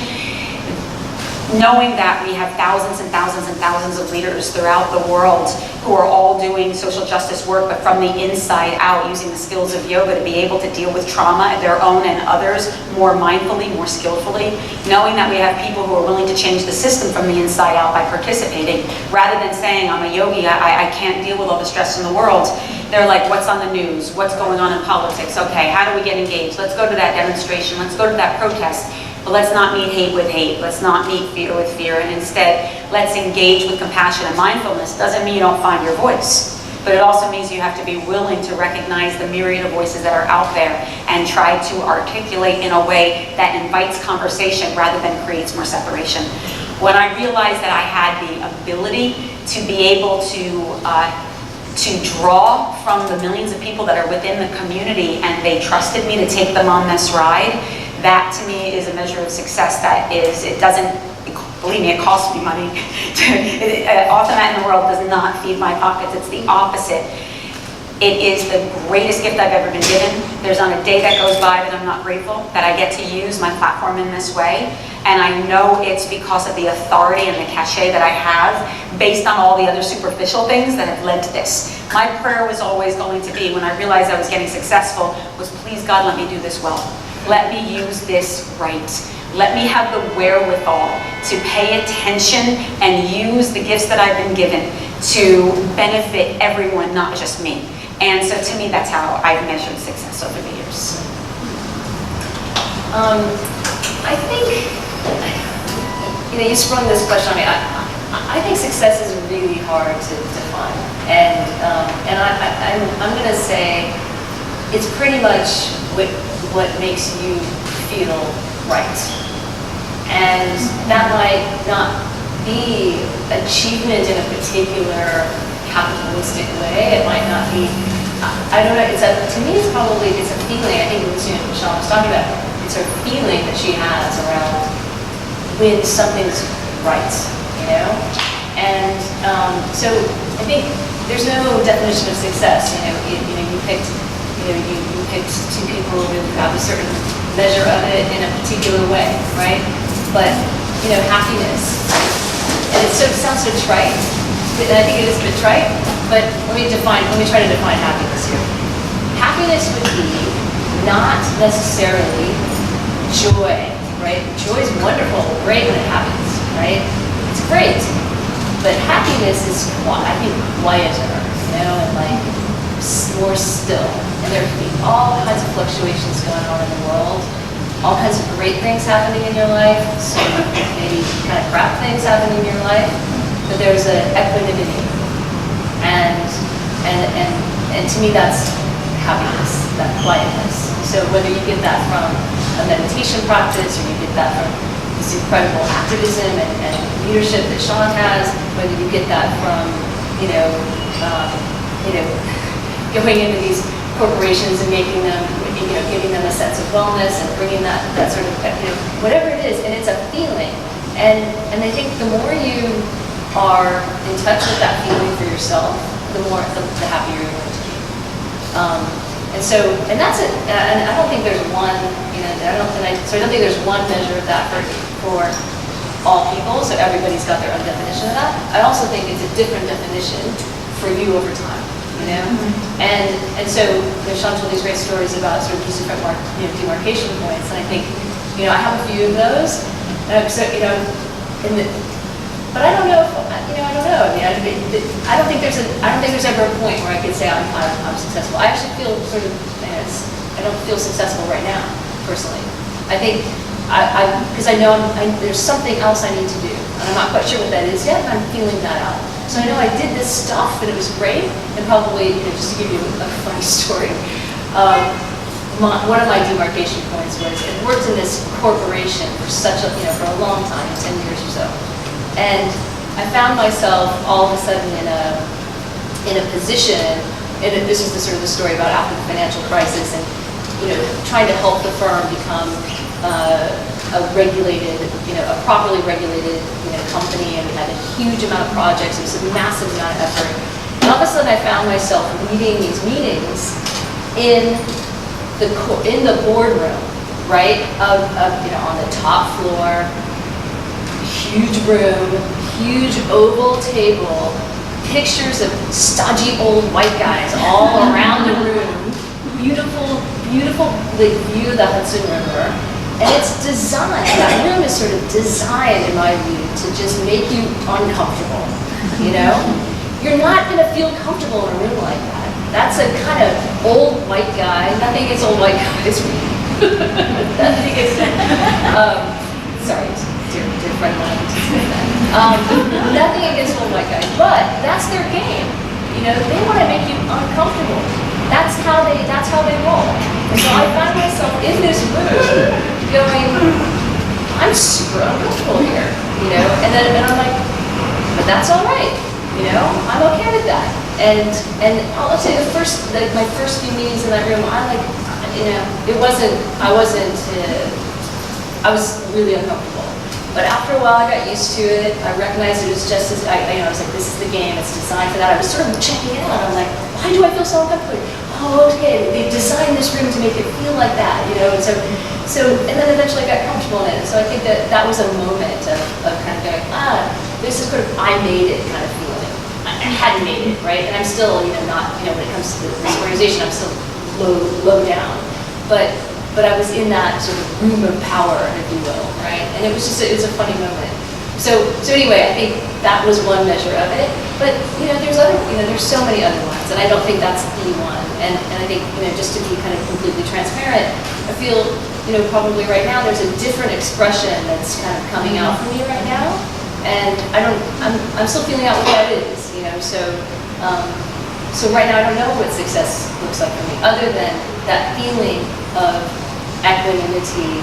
[SPEAKER 4] Knowing that we have thousands and thousands and thousands of leaders throughout the world who are all doing social justice work, but from the inside out, using the skills of yoga to be able to deal with trauma, their own and others, more mindfully, more skillfully. Knowing that we have people who are willing to change the system from the inside out by participating, rather than saying, I'm a yogi, I can't deal with all the stress in the world. They're like, what's on the news? What's going on in politics? Okay, how do we get engaged? Let's go to that demonstration. Let's go to that protest. But let's not meet hate with hate. Let's not meet fear with fear. And instead, let's engage with compassion and mindfulness. Doesn't mean you don't find your voice, but it also means you have to be willing to recognize the myriad of voices that are out there and try to articulate in a way that invites conversation rather than creates more separation. When I realized that I had the ability to be able to draw from the millions of people that are within the community, and they trusted me to take them on this ride, that to me is a measure of success. That is, it doesn't, believe me, it costs me money. Off the mat in the world does not feed my pockets. It's the opposite. It is the greatest gift I've ever been given. There's not a day that goes by that I'm not grateful that I get to use my platform in this way. And I know it's because of the authority and the cachet that I have, based on all the other superficial things that have led to this. My prayer was always going to be, when I realized I was getting successful, was, please God, let me do this well. Let me use this right. Let me have the wherewithal to pay attention and use the gifts that I've been given to benefit everyone, not just me. And so to me, that's how I've measured success over the years.
[SPEAKER 3] I think, you sprung this question on me. I think success is really hard to define. And I'm going to say it's pretty much what makes you feel right. And that might not be achievement in a particular capitalistic way. It might not be, I don't know, to me it's a feeling. I think what Seane was talking about, it's a feeling that she has around when something's right, And so I think there's no definition of success. You picked two people who have a certain measure of it in a particular way, right? But happiness, and it sounds so trite, and I think it is a bit trite. But let me try to define happiness here. Happiness would be not necessarily joy, right? Joy is wonderful, great when it happens, right? It's great, but happiness is, I think, quieter, and like more still. And there can be all kinds of fluctuations going on in the world, all kinds of great things happening in your life, some maybe kind of crap things happening in your life, but there's an equanimity. And to me, that's happiness, that quietness. So whether you get that from a meditation practice, or you get that from this incredible activism and leadership that Seane has, whether you get that from, going into these corporations and making them, giving them a sense of wellness and bringing that sort of, whatever it is, and it's a feeling. And I think the more you are in touch with that feeling for yourself, the happier you're going to be. And so, and that's it. And I don't think there's one, so I don't think there's one measure of that for all people. So everybody's got their own definition of that. I also think it's a different definition for you over time. And so Sean told these great stories about sort of these different demarcation points, and I think I have a few of those. But I don't know if I don't know. I don't think there's ever a point where I could say I'm successful. I actually feel sort of I don't feel successful right now personally. I think because I know there's something else I need to do, and I'm not quite sure what that is yet. And I'm feeling that out. So I know I did this stuff, and it was great. And probably, just to give you a funny story, one of my demarcation points was I worked in this corporation for for a long time, 10 years or so, and I found myself all of a sudden in a position. And this is the story about after the financial crisis, and trying to help the firm become a regulated, a properly regulated, company, and we had a huge amount of projects. It was a massive amount of effort. And all of a sudden, I found myself leading these meetings in the boardroom, right? On the top floor, huge room, huge oval table, pictures of stodgy old white guys all around the room. Beautiful view of the Hudson River. And it's designed, that room is sort of designed, in my view, to just make you uncomfortable, You're not going to feel comfortable in a room like that. That's a kind of old white guy. Nothing against old white guys. Nothing against, sorry, dear friend of mine, just say that. Nothing against old white guys, but that's their game. They want to make you uncomfortable. That's how they roll. And so I found myself in this room going, I'm super uncomfortable here, and I'm like, but that's all right, I'm okay with that. And I'll tell you, my first few meetings in that room, I was really uncomfortable. But after a while, I got used to it. I recognized it was just as, I was like, this is the game, it's designed for that. I was sort of checking it out. I'm like, why do I feel so uncomfortable? Oh, okay, they designed this room to make it feel like that, and and then eventually I got comfortable in it. And so I think that was a moment of kind of going, this is sort of, I made it kind of feeling. I hadn't made it, right? And I'm still, not, when it comes to this organization, I'm still low down. But I was in that sort of room of power, if you will, right? And it was a funny moment. So anyway, I think that was one measure of it. But there's so many other ones, and I don't think that's the one. And I think just to be kind of completely transparent, I feel probably right now there's a different expression that's kind of coming out from me right now, and I'm still feeling out what that is. So right now I don't know what success looks like for me, other than that feeling of equanimity,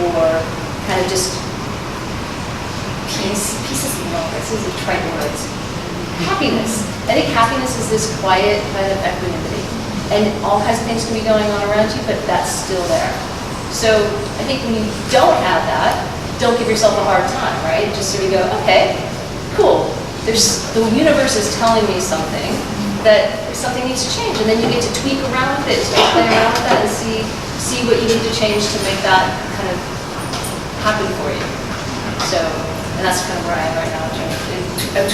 [SPEAKER 3] or kind of just peace. Peace is this is a trite word. Happiness. I think happiness is this quiet kind of equanimity, and all kinds of things can be going on around you, but that's still there. So I think when you don't have that, don't give yourself a hard time, right? Just sort of go, okay, cool. The universe is telling me something, that something needs to change, and then you get to tweak around with it, play around with that, and see what you need to change to make that kind of happen for you. So, and that's kind of where I am right now. I'm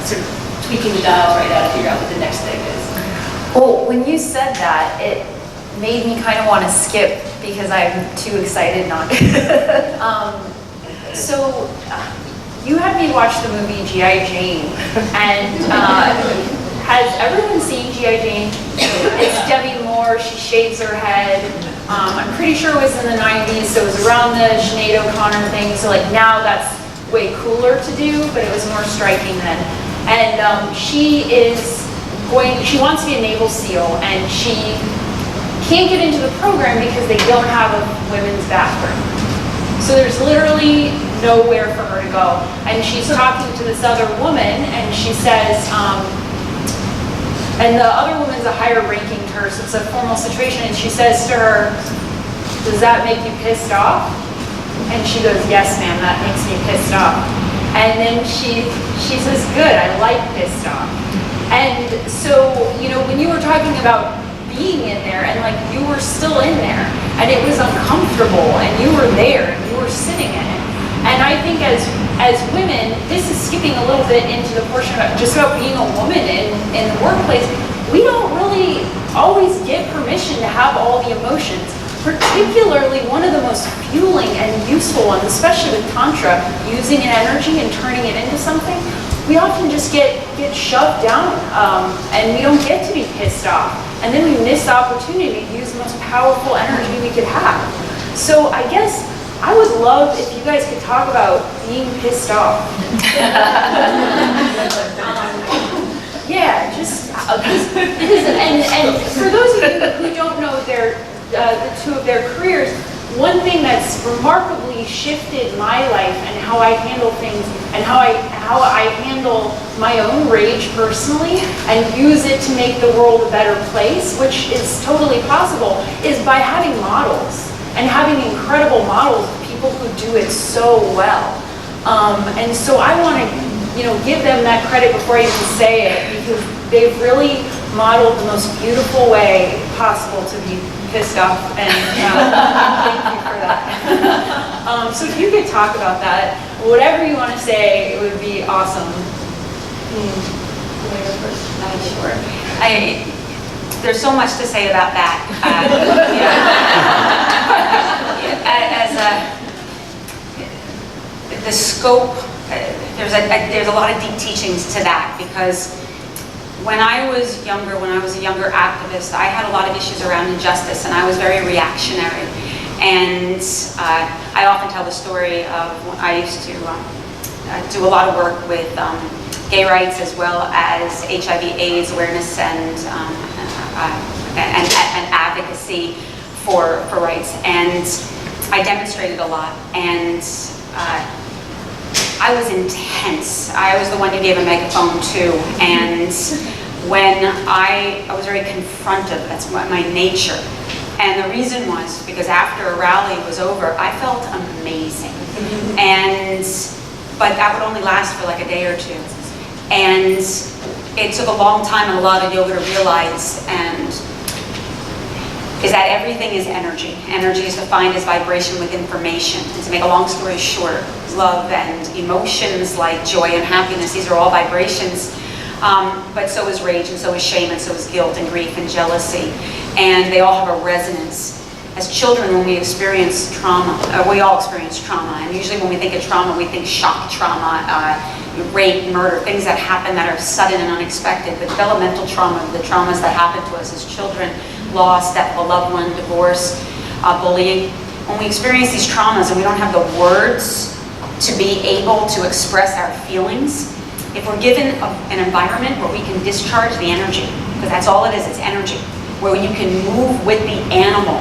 [SPEAKER 3] sort of tweaking the dial right now to figure out what the next thing is.
[SPEAKER 2] Well, when you said that, it made me kind of want to skip because I'm too excited not to. So, you had me watch the movie G.I. Jane, and has everyone seen G.I. Jane? It's Demi Moore, she shaves her head. I'm pretty sure it was in the 90s, so it was around the Sinead O'Connor thing, so like now that's way cooler to do, but it was more striking then. And she wants to be a Naval SEAL, and she can't get into the program because they don't have a women's bathroom. So there's literally nowhere for her to go. And she's talking to this other woman, and she says, and the other woman's a higher ranking to her, so it's a formal situation, and she says to her, does that make you pissed off? And she goes, yes, ma'am, that makes me pissed off. And then she says, good, I like pissed off. And so, when you were talking about being in there, and like you were still in there, and it was uncomfortable, and you were there, and you were sitting in it. And I think as women, this is skipping a little bit into the portion about just about being a woman in the workplace. We don't really always get permission to have all the emotions, particularly one of the most fueling and useful ones, especially with Tantra, using an energy and turning it into something. We often just get shoved down, and we don't get to be pissed off. And then we miss the opportunity to use the most powerful energy we could have. So I guess I would love if you guys could talk about being pissed off. Yeah, just because, and for those of you who don't know the two of their careers, one thing that's remarkably shifted my life and how I handle things and how I handle my own rage personally and use it to make the world a better place, which is totally possible, is by having models. And having incredible models of people who do it so well. And so I want to, give them that credit before I even say it, because they've really modeled the most beautiful way possible to be pissed off, and thank you for that. So if you could talk about that, whatever you want to say, it would be awesome.
[SPEAKER 4] Sure. There's so much to say about that. The scope, there's a lot of deep teachings to that, because when I was younger, when I was a younger activist, I had a lot of issues around injustice, and I was very reactionary. And I often tell the story of when I used to do a lot of work with gay rights, as well as HIV/AIDS awareness and advocacy for rights, and I demonstrated a lot, and I was intense. I was the one you gave a megaphone to, and when I was very confrontive, that's my nature, and the reason was because after a rally was over, I felt amazing, but that would only last for like a day or two, and it took a long time and a lot of yoga to realize, and is that everything is energy. Energy is defined as vibration with information. And to make a long story short, love and emotions like joy and happiness, these are all vibrations, but so is rage, and so is shame, and so is guilt and grief and jealousy. And they all have a resonance. As children, when we experience trauma, we all experience trauma, and usually when we think of trauma, we think shock trauma, rape, murder, things that happen that are sudden and unexpected. But developmental trauma, the traumas that happen to us as children, loss, death of a loved one, divorce, bullying. When we experience these traumas and we don't have the words to be able to express our feelings, if we're given an environment where we can discharge the energy, because that's all it is, it's energy, where you can move with the animal,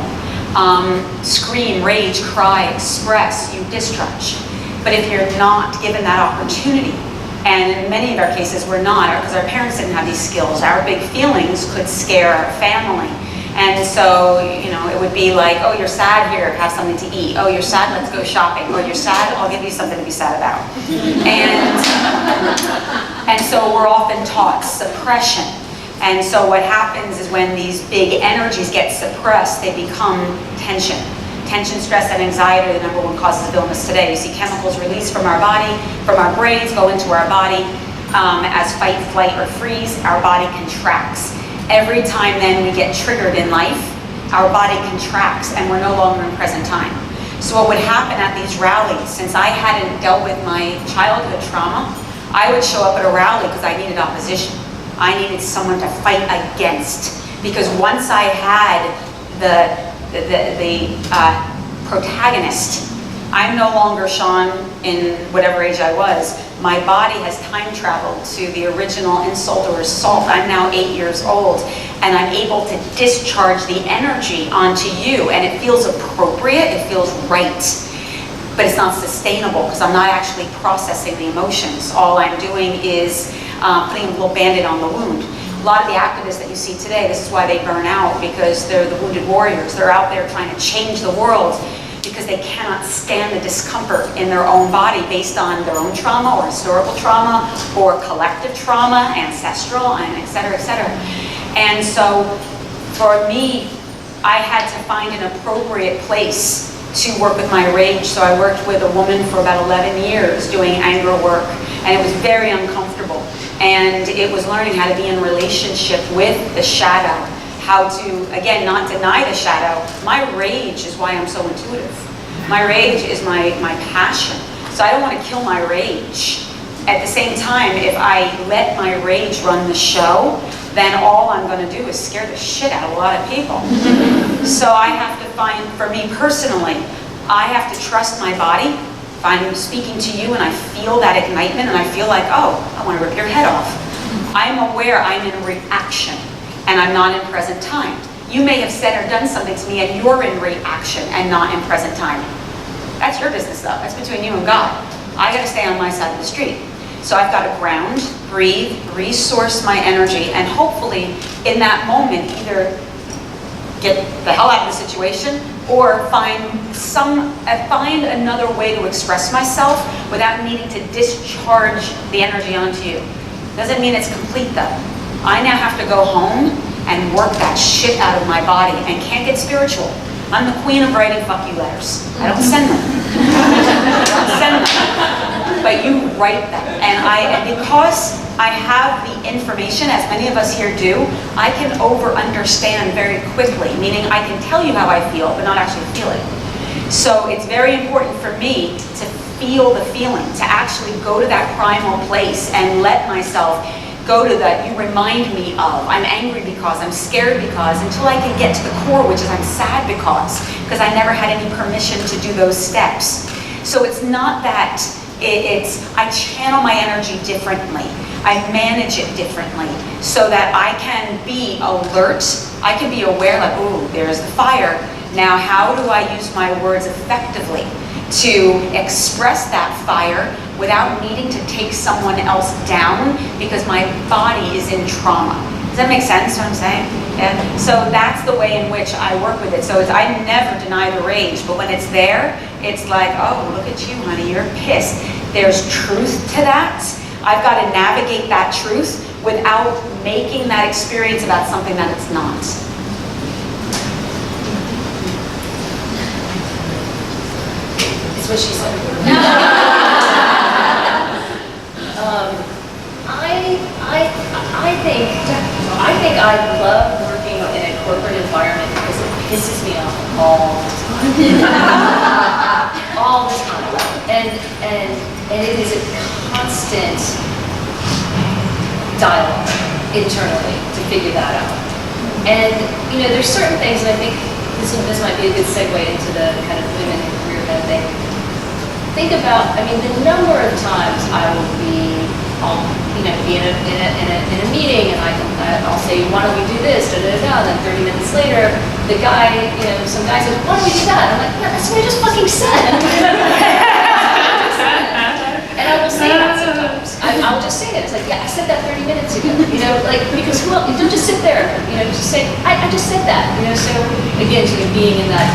[SPEAKER 4] scream, rage, cry, express, you discharge. But if you're not given that opportunity, and in many of our cases we're not, because our parents didn't have these skills, our big feelings could scare our family. And so, it would be like, oh, you're sad, here, have something to eat. Oh, you're sad, let's go shopping. Oh, you're sad, I'll give you something to be sad about. And so we're often taught suppression. And so what happens is when these big energies get suppressed, they become tension. Tension, stress, and anxiety are the #1 causes of illness today. You see chemicals released from our body, from our brains, go into our body as fight, flight, or freeze. Our body contracts. Every time then we get triggered in life, our body contracts and we're no longer in present time. So what would happen at these rallies, since I hadn't dealt with my childhood trauma, I would show up at a rally because I needed opposition. I needed someone to fight against, because once I had the protagonist, I'm no longer Sean in whatever age I was. My body has time traveled to the original insult or assault. I'm now 8 years old, and I'm able to discharge the energy onto you, and it feels appropriate, it feels right, but it's not sustainable because I'm not actually processing the emotions. All I'm doing is putting a little Band-Aid on the wound. A lot of the activists that you see today, this is why they burn out, because they're the wounded warriors. They're out there trying to change the world because they cannot stand the discomfort in their own body based on their own trauma or historical trauma or collective trauma, ancestral, and et cetera, et cetera. And so For me, I had to find an appropriate place to work with my rage. So I worked with a woman for about 11 years doing anger work, and it was very uncomfortable. And it was learning how to be in relationship with the shadow, how to, again, not deny the shadow. My rage is why I'm so intuitive. My rage is my passion. So I don't want to kill my rage. At the same time, if I let my rage run the show, then all I'm going to do is scare the shit out of a lot of people. So I have to find, for me personally, I have to trust my body. If I'm speaking to you and I feel that ignitement and I feel like, oh, I want to rip your head off, I'm aware I'm in reaction and I'm not in present time. You may have said or done something to me and you're in reaction and not in present time. That's your business though. That's between you and God. I got to stay on my side of the street. So I've got to ground, breathe, resource my energy, and hopefully in that moment either get the hell out of the situation or find another way to express myself without needing to discharge the energy onto you. Doesn't mean it's complete though. I now have to go home and work that shit out of my body and can't get spiritual. I'm the queen of writing fuck you letters. I don't send them. I don't send them. But you write them. And because I have the information, as many of us here do, I can over-understand very quickly, meaning I can tell you how I feel, but not actually feel it. So it's very important for me to feel the feeling, to actually go to that primal place and let myself go to that you remind me of. I'm angry because, I'm scared because, until I can get to the core, which is I'm sad because I never had any permission to do those steps. So it's not that, I channel my energy differently. I manage it differently so that I can be alert, I can be aware like, ooh, there's the fire. Now how do I use my words effectively to express that fire without needing to take someone else down because my body is in trauma. Does that make sense what I'm saying? Yeah. So that's the way in which I work with it. So I never deny the rage, but when it's there, it's like, oh, look at you, honey, you're pissed. There's truth to that. I've got to navigate that truth without making that experience about something that it's not.
[SPEAKER 3] It's what she said. I think I love working in a corporate environment because it pisses me off all the time. All the time. And it is a constant dialogue internally to figure that out. And you know, there's certain things, and I think this might be a good segue into the kind of women in career kind of thing. Think about, I mean, the number of times I will be in a meeting and I'll say, why don't we do this, and then 30 minutes later, the guy, some guy says, why don't we do that? I'm like, no, that's what I just fucking said. And I will say that sometimes. I'll just say it. It's like, yeah, I said that 30 minutes ago. Because you don't just sit there. Just say, I just said that. So again, being in that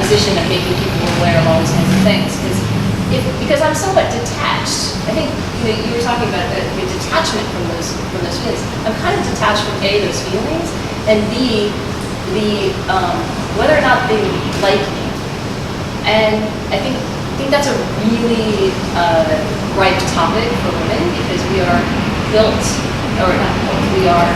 [SPEAKER 3] position of making people aware of all these kinds of things. Because I'm somewhat detached. I think you were talking about the detachment from those feelings. I'm kind of detached from A, those feelings, and B, whether or not they like me. And I think that's a really ripe topic for women because we are built, or not built, we are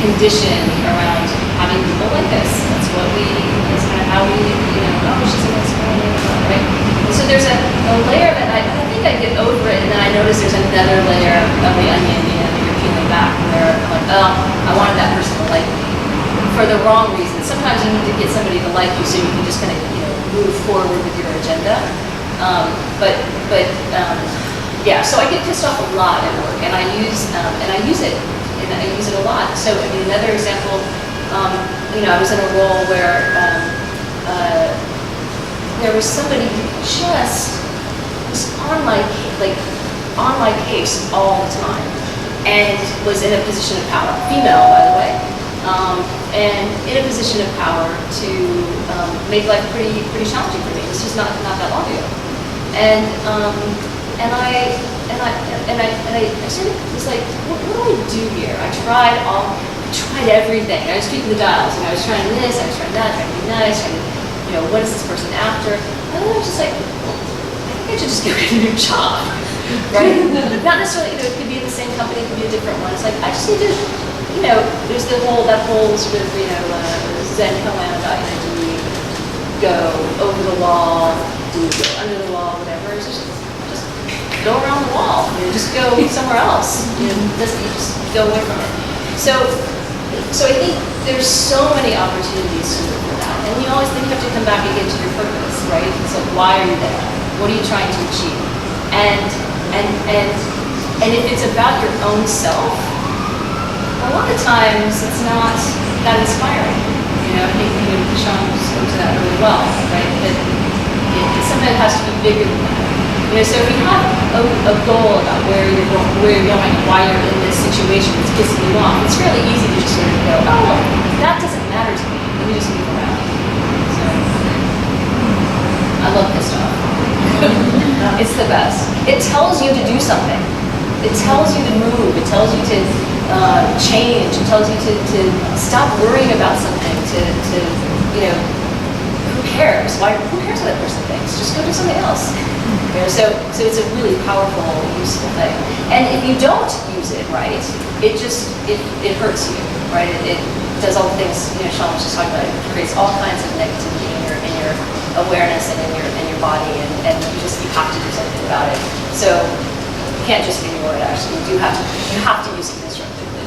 [SPEAKER 3] conditioned around having people like this. That's kind of how we, oh, she's a nice girl, right? And so there's a layer that I think I get over it, and then I notice there's another layer of the onion, that you're peeling back, where I'm like, oh, I wanted that person to like me for the wrong reasons. Sometimes you need to get somebody to like you so you can just kind of, move forward with your agenda. Yeah, so I get pissed off a lot at work, and I use it a lot. So I mean, another example, I was in a role where there was somebody who just was on my case all the time, and was in a position of power, female by the way, and in a position of power to make life pretty challenging for me. This was not that long ago, and I sort of was like, what do I do here? I tried all, tried everything. I was tweaking the dials, and I was trying this, I was trying that, trying to be nice, trying to, what is this person after? And then I was just like, I think I should just get a new job, right? Not necessarily, it could be the same company, it could be a different one. It's like, I just need to, there's that whole sort of, Zen koan about, do we go over the wall, do we go under the wall, whatever. It's just go around the wall, just go somewhere else. You just go away from it. So I think there's so many opportunities to look for that. And you always think you have to come back again to your purpose, right? So why are you there? What are you trying to achieve? And if it's about your own self, a lot of times it's not that inspiring. I think Sean spoke to that really well, right? That sometimes it has to be bigger than that. So if you have a goal about where you're going, and why you're in this situation that's pissing you off, it's fairly easy to just sort of go, oh, well, that doesn't matter to me. Let me just move around. So I love pissed off. It's the best. It tells you to do something. It tells you to move. It tells you to change. It tells you to stop worrying about something. Who cares? Who cares what that person thinks? Just go do something else. So it's a really powerful, useful thing. And if you don't use it right, it hurts you, right? It does all the things Sean was just talking about. It creates all kinds of negativity in your awareness and in your body, and you have to do something about it. So you can't just ignore it. Actually, you have to use it constructively.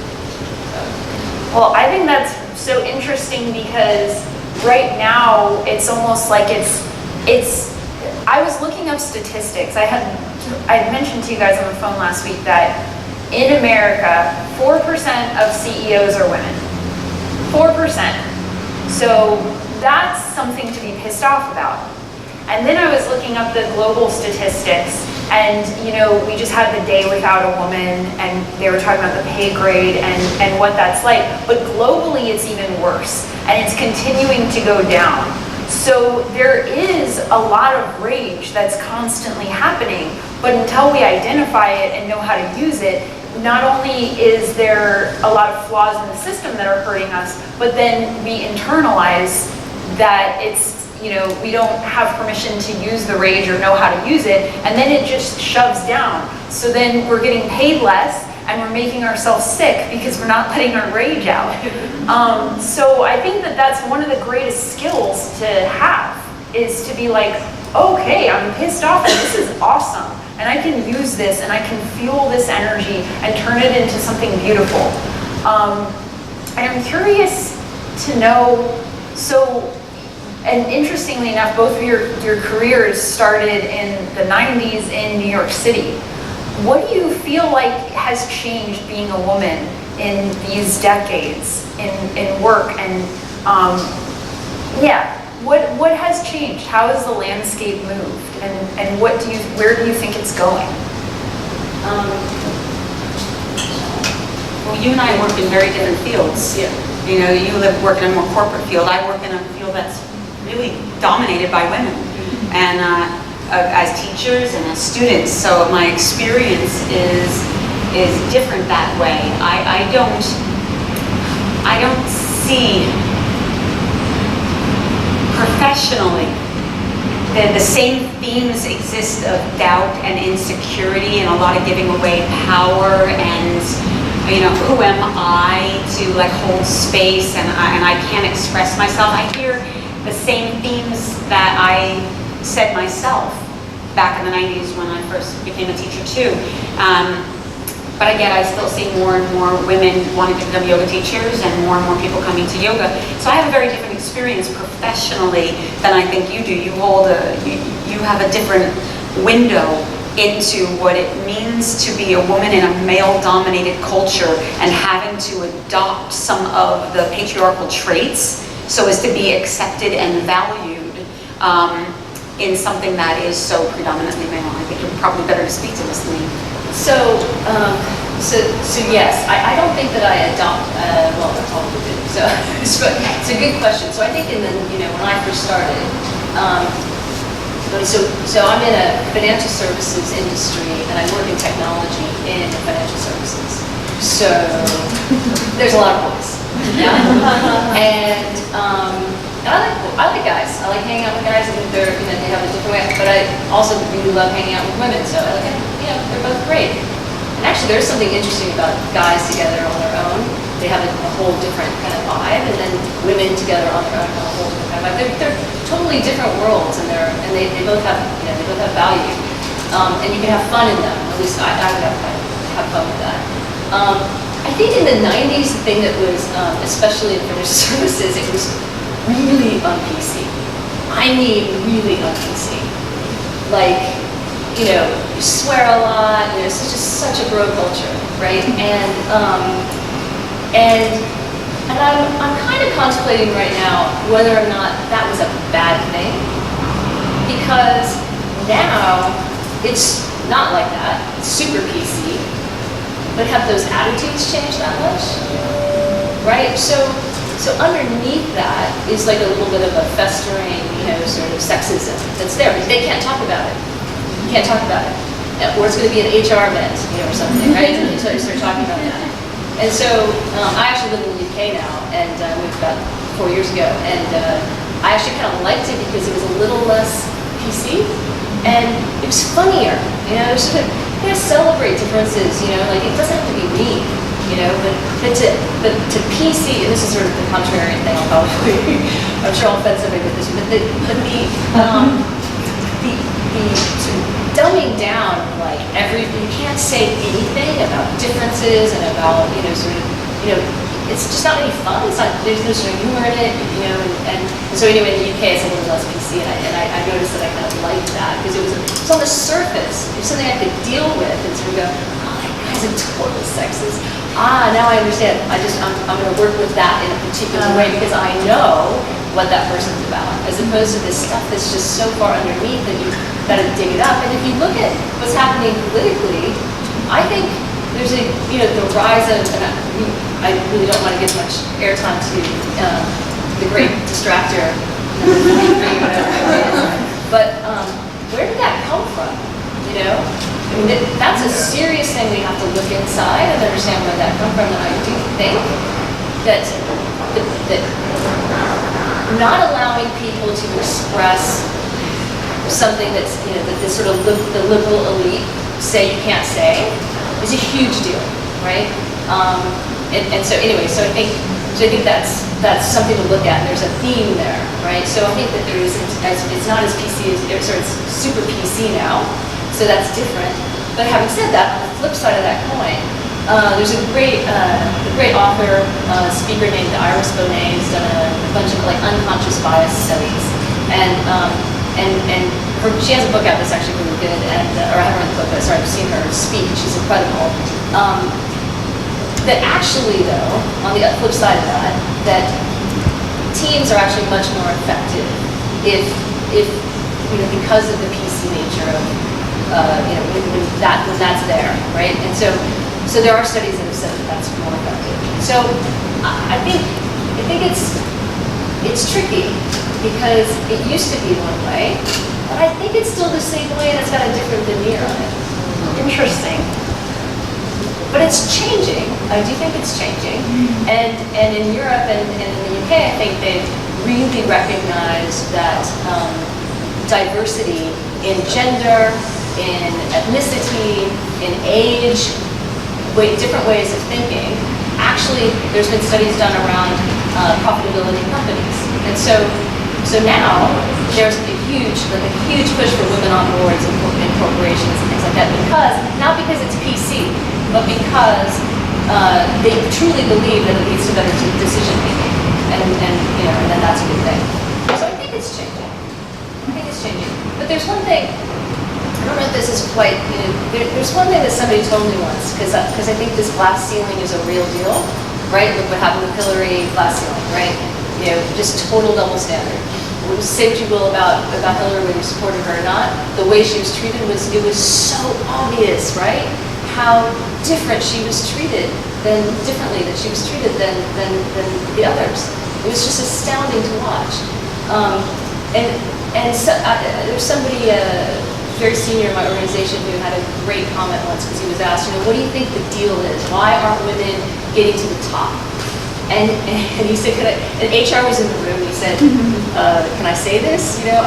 [SPEAKER 2] Well, I think that's so interesting because right now it's almost like it's. I was looking up statistics. I had mentioned to you guys on the phone last week that in America, 4% of CEOs are women. 4%. So that's something to be pissed off about. And then I was looking up the global statistics, and we just had the day without a woman, and they were talking about the pay grade and what that's like. But globally, it's even worse, and it's continuing to go down. So there is a lot of rage that's constantly happening, but until we identify it and know how to use it, not only is there a lot of flaws in the system that are hurting us, but then we internalize that it's, we don't have permission to use the rage or know how to use it, and then it just shoves down. So then we're getting paid less, and we're making ourselves sick because we're not letting our rage out. So I think that's one of the greatest skills to have, is to be like, okay, I'm pissed off and this is awesome. And I can use this and I can fuel this energy and turn it into something beautiful. And I'm curious to know, and interestingly enough, both of your careers started in the 90s in New York City. What do you feel like has changed being a woman in these decades in work? And what has changed? How has the landscape moved? And where do you think it's going?
[SPEAKER 4] Well, you and I work in very different fields.
[SPEAKER 3] Yeah.
[SPEAKER 4] You work in a more corporate field. I work in a field that's really dominated by women. And as teachers and as students, so my experience is different that way. I don't see professionally the same themes exist of doubt and insecurity and a lot of giving away power and who am I to hold space and I can't express myself. I hear the same themes that I said myself back in the 90s when I first became a teacher too. But again, I still see more and more women wanting to become yoga teachers and more people coming to yoga. So I have a very different experience professionally than I think you do. You have a different window into what it means to be a woman in a male-dominated culture and having to adopt some of the patriarchal traits so as to be accepted and valued in something that is so predominantly male. I think you're probably better to speak to this than me.
[SPEAKER 3] So yes, I don't think that I adopt, well, I probably did. So it's a good question. So I think when I first started, so I'm in a financial services industry and I work in technology in financial services. So there's a lot of boys. Yeah. And I like guys. I like hanging out with guys. I think they're, they have a different way. But I also really love hanging out with women. So I like, they're both great. And actually, there's something interesting about guys together on their own. They have a whole different kind of vibe, and then women together on their own have a whole different kind of vibe. They're totally different worlds, and they both have value, and you can have fun in them. At least I would have fun with that. I think in the 90s, the thing that was, especially in financial services, it was really un-PC. I mean, really un-PC. Like, you swear a lot. It's such a bro culture, right? And I'm kind of contemplating right now whether or not that was a bad thing, because now it's not like that. It's super PC, but have those attitudes changed that much, right? So underneath that is like a little bit of a festering, sort of sexism that's there, because they can't talk about it. You can't talk about it, or it's going to be an HR event, or something, right? Until you start talking about that. And so I actually live in the UK now, and I moved about 4 years ago, and I actually kind of liked it because it was a little less PC, and it was funnier. It was sort of celebrate differences. Like it doesn't have to be mean. But to PC, and this is sort of the contrarian thing. I'll probably I'm sure I'll offend somebody with this, but the sort of dumbing down, like you can't say anything about differences and about it's just not any fun. It's not, there's no sort of humor in it, and so anyway, in the UK it's a little less PC, and I noticed that I kind of liked that because it was on the surface. It was something I could deal with and sort of go, oh, that guy's a total sexist. Now I understand. I'm going to work with that in a particular way because I know what that person's about, as opposed to this stuff that's just so far underneath that you've got to dig it up. And if you look at what's happening politically, I think there's the rise of, and I really don't want to give much airtime to the great distractor, but where did that come from? I mean, that's a serious thing. We have to look inside and understand where that comes from. And I do think that not allowing people to express something that's, that this sort of the liberal elite say you can't say is a huge deal, right? And so anyway, so I think that's something to look at, and there's a theme there, right? So I think that there isn't it's not as PC as it's super PC now, so that's different. But having said that, on the flip side of that coin, there's a great author, speaker named Iris Bonet, who's done a bunch of unconscious bias studies, and she has a book out that's actually really good, or I haven't read the book, but sorry, I've seen her speak. She's incredible. That actually, though, on the flip side of that teams are actually much more effective if because of the PC nature of when that's there, right? And so there are studies that have said that that's more effective. So I think it's tricky because it used to be one way, but I think it's still the same way, and it's got a different veneer on it. Interesting. But it's changing. I do think it's changing. And in Europe and in the UK, I think they've really recognized that diversity in gender, in ethnicity, in age, different ways of thinking. Actually, there's been studies done around profitability in companies. And so now there's a huge push for women on boards in corporations and things like that, not because it's PC, but because they truly believe that it leads to better decision making, and then that's a good thing. So I think it's changing. But there's one thing. I don't know if this is quite. There's one thing that somebody told me once, because I think this glass ceiling is a real deal, right? Look what happened with Hillary, glass ceiling, right? Just total double standard. Say what you will about Hillary, whether you supported her or not. The way she was treated was so obvious, right? How different she was treated than the others. It was just astounding to watch. And so, there's somebody very senior in my organization who had a great comment once because he was asked, what do you think the deal is? Why aren't women getting to the top? And he said, and HR was in the room, and he said, can I say this? You know,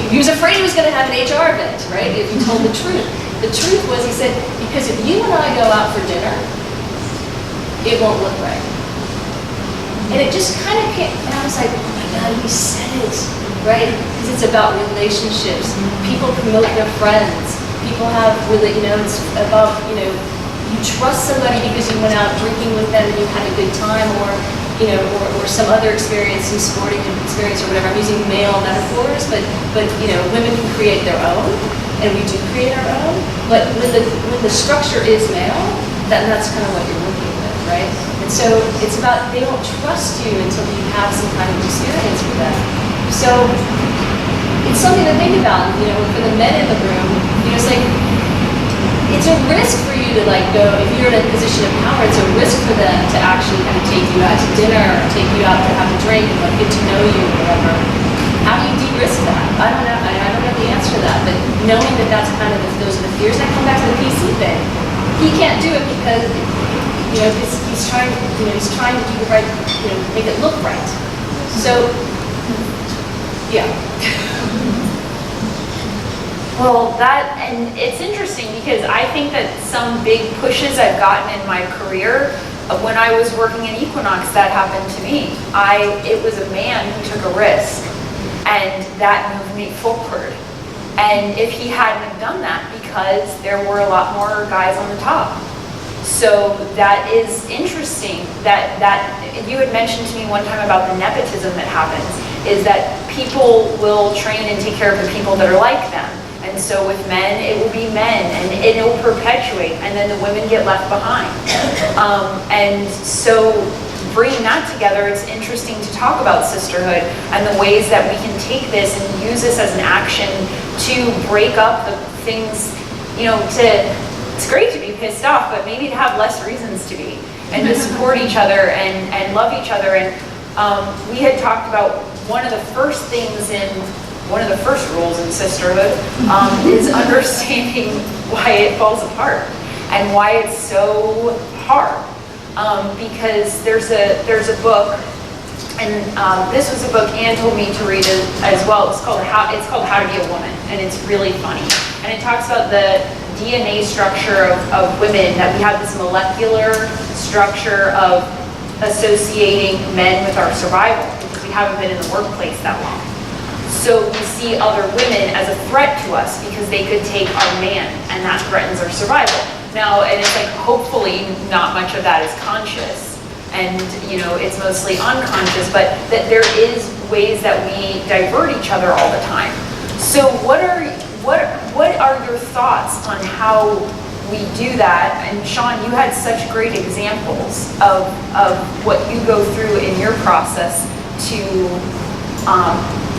[SPEAKER 3] he was afraid he was going to have an HR event, right, if he told the truth. The truth was, he said, because if you and I go out for dinner, it won't look right. And it just kind of came, and I was like, oh my God, he said it, right? Because it's about relationships. People promote their friends. People have, it's about, you trust somebody because you went out drinking with them and you had a good time, or some other experience, some sporting experience or whatever. I'm using male metaphors, but women can create their own, and we do create our own. But when the structure is male, that's kind of what you're working with, right? And so it's about, they don't trust you until you have some kind of experience with them. So it's something to think about, for the men in the room. It's like, it's a risk for you to go, if you're in a position of power, it's a risk for them to actually kind of take you out to dinner, or take you out to have a drink and get to know you or whatever. How do you de-risk that? I don't know the answer to that, but knowing that that's kind of, those are the fears that come back to the PC thing. He can't do it because, he's trying to do the right, make it look right. So, yeah.
[SPEAKER 2] Well, and it's interesting because I think that some big pushes I've gotten in my career, when I was working in Equinox, that happened to me. It was a man who took a risk, and that moved me forward. And if he hadn't have done that, because there were a lot more guys on the top. So that is interesting, that you had mentioned to me one time about the nepotism that happens, is that people will train and take care of the people that are like them. And so with men, it will be men, and it will perpetuate, and then the women get left behind. And so bringing that together, it's interesting to talk about sisterhood and the ways that we can take this and use this as an action to break up the things, it's great to be pissed off, but maybe to have less reasons to be, and to support each other and love each other. And we had talked about one of the first rules in sisterhood is understanding why it falls apart and why it's so hard. Because there's a book, and this was a book Ann told me to read as well. It's called How to Be a Woman, and it's really funny. And it talks about the DNA structure of women, that we have this molecular structure of associating men with our survival, because we haven't been in the workplace that long. So we see other women as a threat to us because they could take our man, and that threatens our survival. Now, and it's hopefully not much of that is conscious, and it's mostly unconscious, but that there is ways that we divert each other all the time. So what are your thoughts on how we do that? And Sean, you had such great examples of what you go through in your process to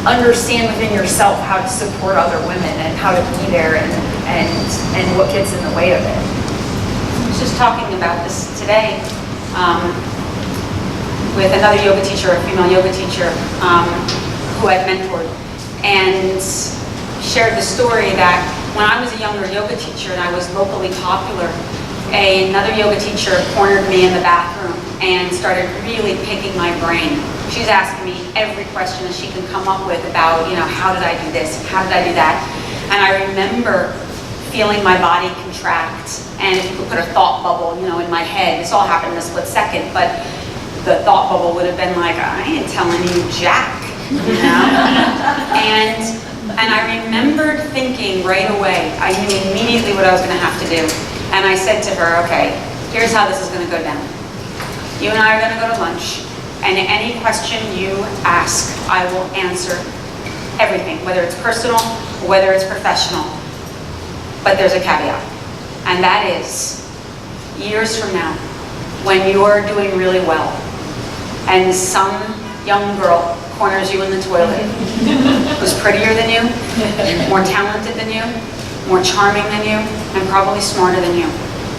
[SPEAKER 2] understand within yourself how to support other women and how to be there, and what gets in the way of it.
[SPEAKER 4] I was just talking about this today with another yoga teacher, a female yoga teacher who I've mentored, and shared the story that when I was a younger yoga teacher and I was locally popular, another yoga teacher cornered me in the bathroom and started really picking my brain. She's asking me every question that she can come up with about, how did I do this? How did I do that? And I remember feeling my body contract, and if you could put a thought bubble, in my head, this all happened in a split second, but the thought bubble would have been like, I ain't telling you jack, And I remembered thinking right away, I knew immediately what I was going to have to do. And I said to her, okay, here's how this is going to go down. You and I are going to go to lunch, and any question you ask, I will answer everything, whether it's personal or whether it's professional. But there's a caveat, and that is, years from now, when you're doing really well, and some young girl corners you in the toilet, who's prettier than you, more talented than you, more charming than you, and probably smarter than you,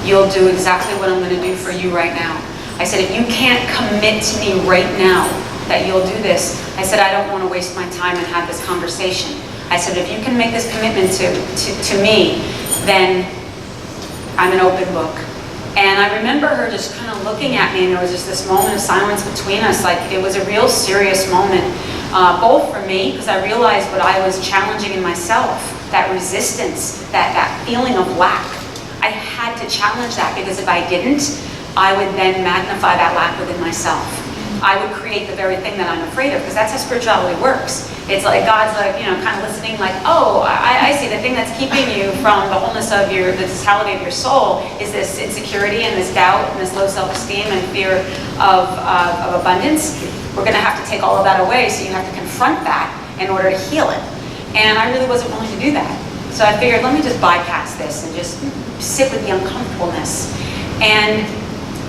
[SPEAKER 4] you'll do exactly what I'm going to do for you right now. I said, if you can't commit to me right now that you'll do this, I said, I don't want to waste my time and have this conversation. I said, if you can make this commitment to me, then I'm an open book. And I remember her just kind of looking at me, and there was just this moment of silence between us. Like, it was a real serious moment, both for me, because I realized what I was challenging in myself, that resistance, that feeling of lack. I had to challenge that, because if I didn't, I would then magnify that lack within myself. I would create the very thing that I'm afraid of, because that's how spirituality works. It's like God's like, you know, kind of listening like, oh, I see the thing that's keeping you from the wholeness of the totality of your soul is this insecurity and this doubt and this low self-esteem and fear of abundance. We're going to have to take all of that away, so you have to confront that in order to heal it. And I really wasn't willing to do that. So I figured, let me just bypass this and just sit with the uncomfortableness. And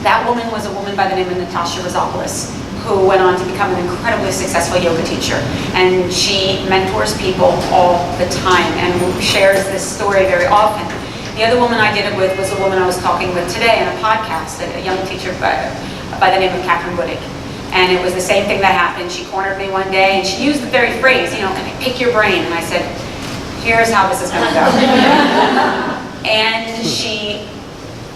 [SPEAKER 4] that woman was a woman by the name of Natasha Rosopoulos, who went on to become an incredibly successful yoga teacher. And she mentors people all the time and shares this story very often. The other woman I did it with was a woman I was talking with today in a podcast, a young teacher by the name of Catherine Woodick. And it was the same thing that happened. She cornered me one day, and she used the very phrase, you know, can I pick your brain? And I said, here's how this is going to go. And she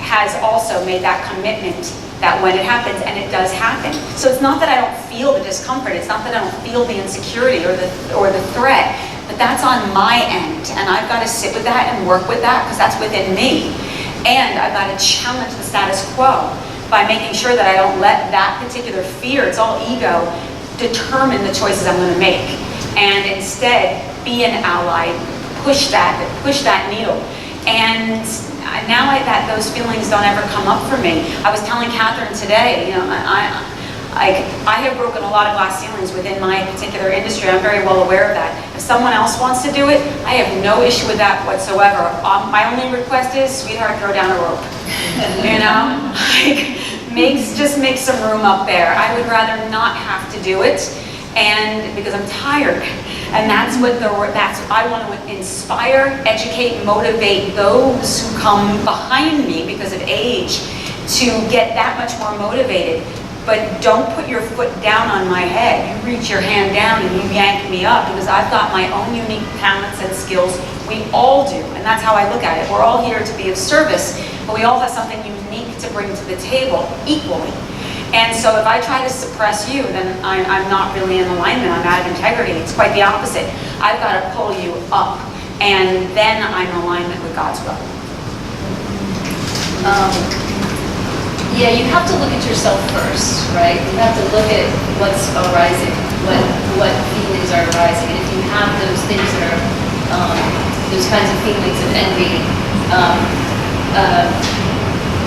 [SPEAKER 4] has also made that commitment that when it happens, and it does happen. So it's not that I don't feel the discomfort, it's not that I don't feel the insecurity or the threat, but that's on my end, and I've got to sit with that and work with that, because that's within me. And I've got to challenge the status quo by making sure that I don't let that particular fear, it's all ego, determine the choices I'm going to make. And instead, be an ally, push that needle. And now that those feelings don't ever come up for me. I was telling Catherine today, you know, I have broken a lot of glass ceilings within my particular industry. I'm very well aware of that. If someone else wants to do it, I have no issue with that whatsoever. My only request is, sweetheart, throw down a rope. You know, just make some room up there. I would rather not have to do it, and because I'm tired. And that's I want to inspire, educate, motivate those who come behind me because of age to get that much more motivated. But don't put your foot down on my head. You reach your hand down and you yank me up, because I've got my own unique talents and skills. We all do, and that's how I look at it. We're all here to be of service, but we all have something unique to bring to the table equally. And so if I try to suppress you, then I'm not really in alignment, I'm out of integrity. It's quite the opposite. I've got to pull you up, and then I'm in alignment with God's will.
[SPEAKER 3] Yeah, you have to look at yourself first, right? You have to look at what's arising, what feelings are arising. And if you have those things that are, those kinds of feelings of envy,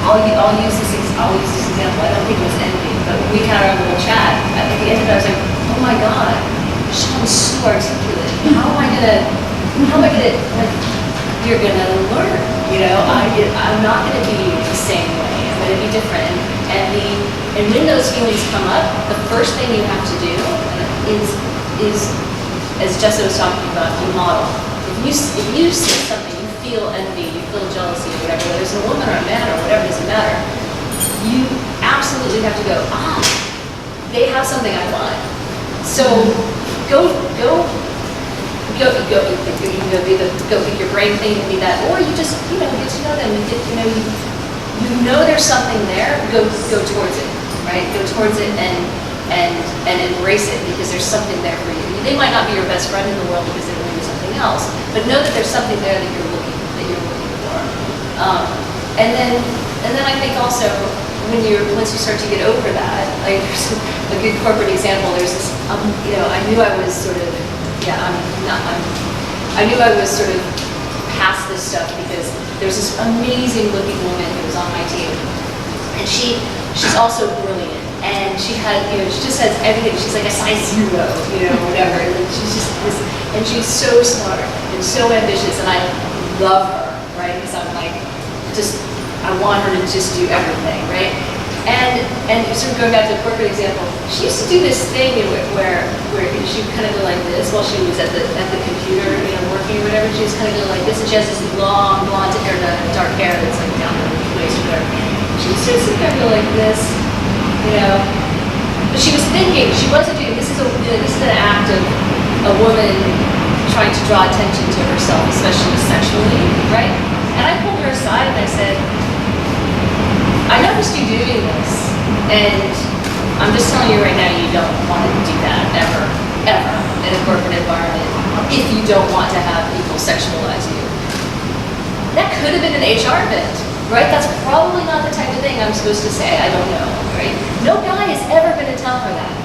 [SPEAKER 3] I'll use this example. I don't think it was envy, but we had our little chat. At the end of it, I was like, oh my God, Sean's so articulate. How am I gonna, like, you're gonna learn, you know? I'm not gonna be the same way. I'm gonna be different. And when those feelings come up, the first thing you have to do is as Jessa was talking about, you model. If you see something, you feel envy, you feel jealousy, or whatever, whether it's a woman or a man or whatever, it doesn't matter. You absolutely have to go, they have something I want. So go pick your brain thing and be that, or you just, you know, get to know them and get, you know there's something there, go towards it, right? Go towards it and embrace it, because there's something there for you. They might not be your best friend in the world because they want to do something else, but know that there's something there that you're looking for. And then I think also once you start to get over that, like there's a good corporate example. There's this, you know, I knew I was sort of past this stuff, because there's this amazing looking woman who was on my team, and she's also brilliant. And she had, you know, she just has everything. She's like a size 0, you know, whatever. And she's just this, and she's so smart and so ambitious, and I love her, right? Because I'm like, I want her to just do everything, right? And sort of going back to the corporate example, she used to do this thing where she would kind of go like this while she was at the computer, you know, working or whatever. She was kind of go like this, and she has this long blonde hair, dark hair that's like down the waist or whatever. She used to sit there and go like this. You know, but she was thinking, she wasn't doing, this is an act of a woman trying to draw attention to herself, especially sexually, right? And I pulled her aside and I said, I noticed you doing this, and I'm just telling you right now, you don't want to do that ever, ever in a corporate environment if you don't want to have people sexualize you. That could have been an HR event, right? That's probably not the type of thing I'm supposed to say. I don't know, right? No guy is ever going to tell her that,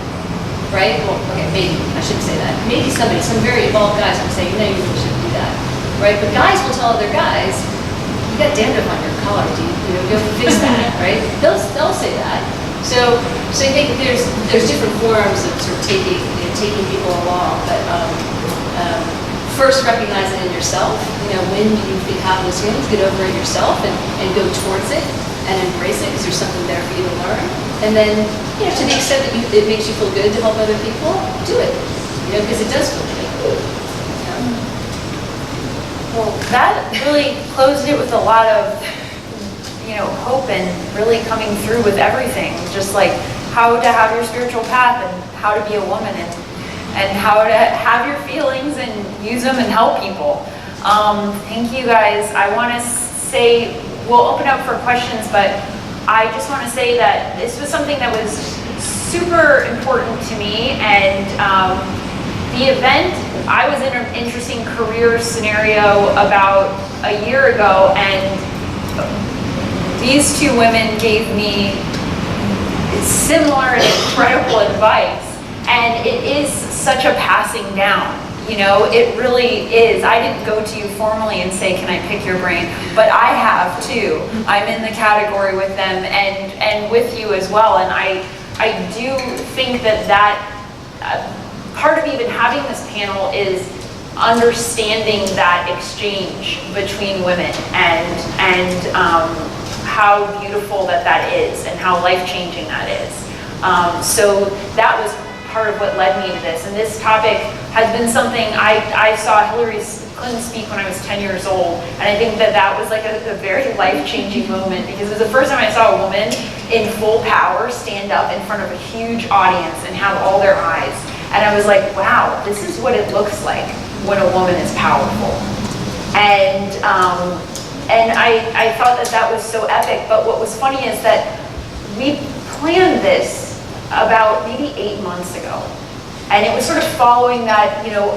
[SPEAKER 3] right? Well, okay, maybe. I shouldn't say that. Maybe somebody, some very evolved guys would say, you know, you really shouldn't do that, right? But guys will tell other guys, you got dandruff on your collar, dude. You know, go fix that, right? They'll say that. So I think there's different forms of sort of taking people along, but first recognize it in yourself. You know, when you have those feelings, get over it yourself and go towards it and embrace it because there's something there for you to learn. And then, you know, to the extent that it makes you feel good to help other people, do it. You know, because it does feel good.
[SPEAKER 2] Well, that really closed it with a lot of, you know, hope and really coming through with everything. Just like how to have your spiritual path and how to be a woman and how to have your feelings and use them and help people. Thank you guys. I want to say, we'll open up for questions, but I just want to say that this was something that was super important to me, and the event, I was in an interesting career scenario about a year ago, and these two women gave me similar and incredible advice, and it is such a passing down. You know, it really is. I didn't go to you formally and say, can I pick your brain? But I have too. I'm in the category with them and with you as well. And I do think that part of even having this panel is understanding that exchange between women and how beautiful that is and how life-changing that is. So that was part of what led me to this. And this topic has been something I saw Hillary Clinton speak when I was 10 years old. And I think that was like a very life-changing moment, because it was the first time I saw a woman in full power stand up in front of a huge audience and have all their eyes. And I was like, wow, this is what it looks like when a woman is powerful. And I thought that was so epic. But what was funny is that we planned this about maybe 8 months ago. And it was sort of following that, you know,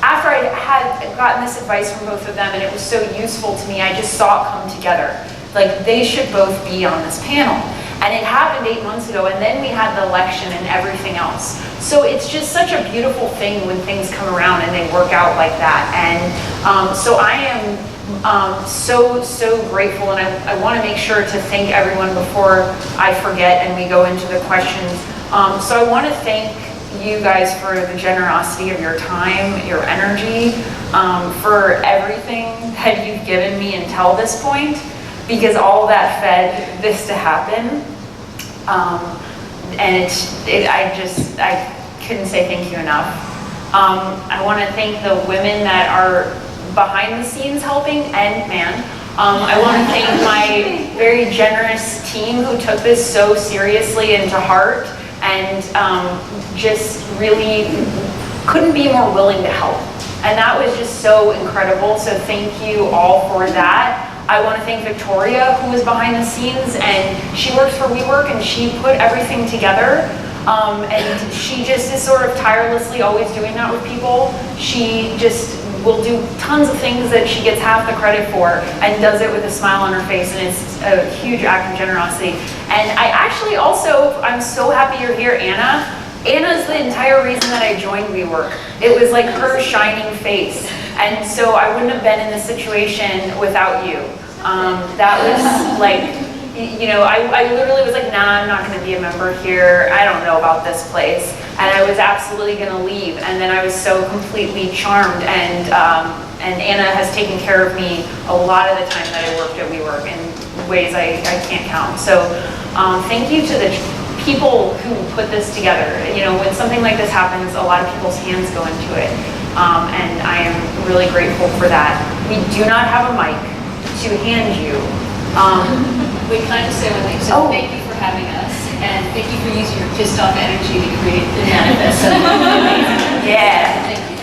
[SPEAKER 2] after I had gotten this advice from both of them and it was so useful to me, I just saw it come together. Like, they should both be on this panel. And it happened 8 months ago, and then we had the election and everything else. So it's just such a beautiful thing when things come around and they work out like that. And so I am so grateful, and I want to make sure to thank everyone before I forget and we go into the questions. So I want to thank you guys for the generosity of your time, your energy, for everything that you've given me until this point, because all that fed this to happen. And I couldn't say thank you enough. I want to thank the women that are behind the scenes helping, and man. I want to thank my very generous team who took this so seriously and to heart, and just really couldn't be more willing to help. And that was just so incredible. So thank you all for that. I want to thank Victoria, who was behind the scenes, and she works for WeWork, and she put everything together. And she just is sort of tirelessly always doing that with people. She just will do tons of things that she gets half the credit for and does it with a smile on her face, and it's a huge act of generosity. And I actually also, I'm so happy you're here, Anna. Anna's the entire reason that I joined WeWork. It was like her shining face. And so I wouldn't have been in this situation without you. That was like, you know, I literally was like, nah, I'm not gonna be a member here. I don't know about this place. And I was absolutely gonna leave. And then I was so completely charmed, and Anna has taken care of me a lot of the time that I worked at WeWork in ways I can't count. So thank you to the people who put this together. You know, when something like this happens, a lot of people's hands go into it. And I am really grateful for that. We do not have a mic to hand you.
[SPEAKER 3] We kind of say one thing, so thank you for having us, and thank you for using your pissed off energy to create the manifest.
[SPEAKER 2] Yeah.
[SPEAKER 3] Thank you.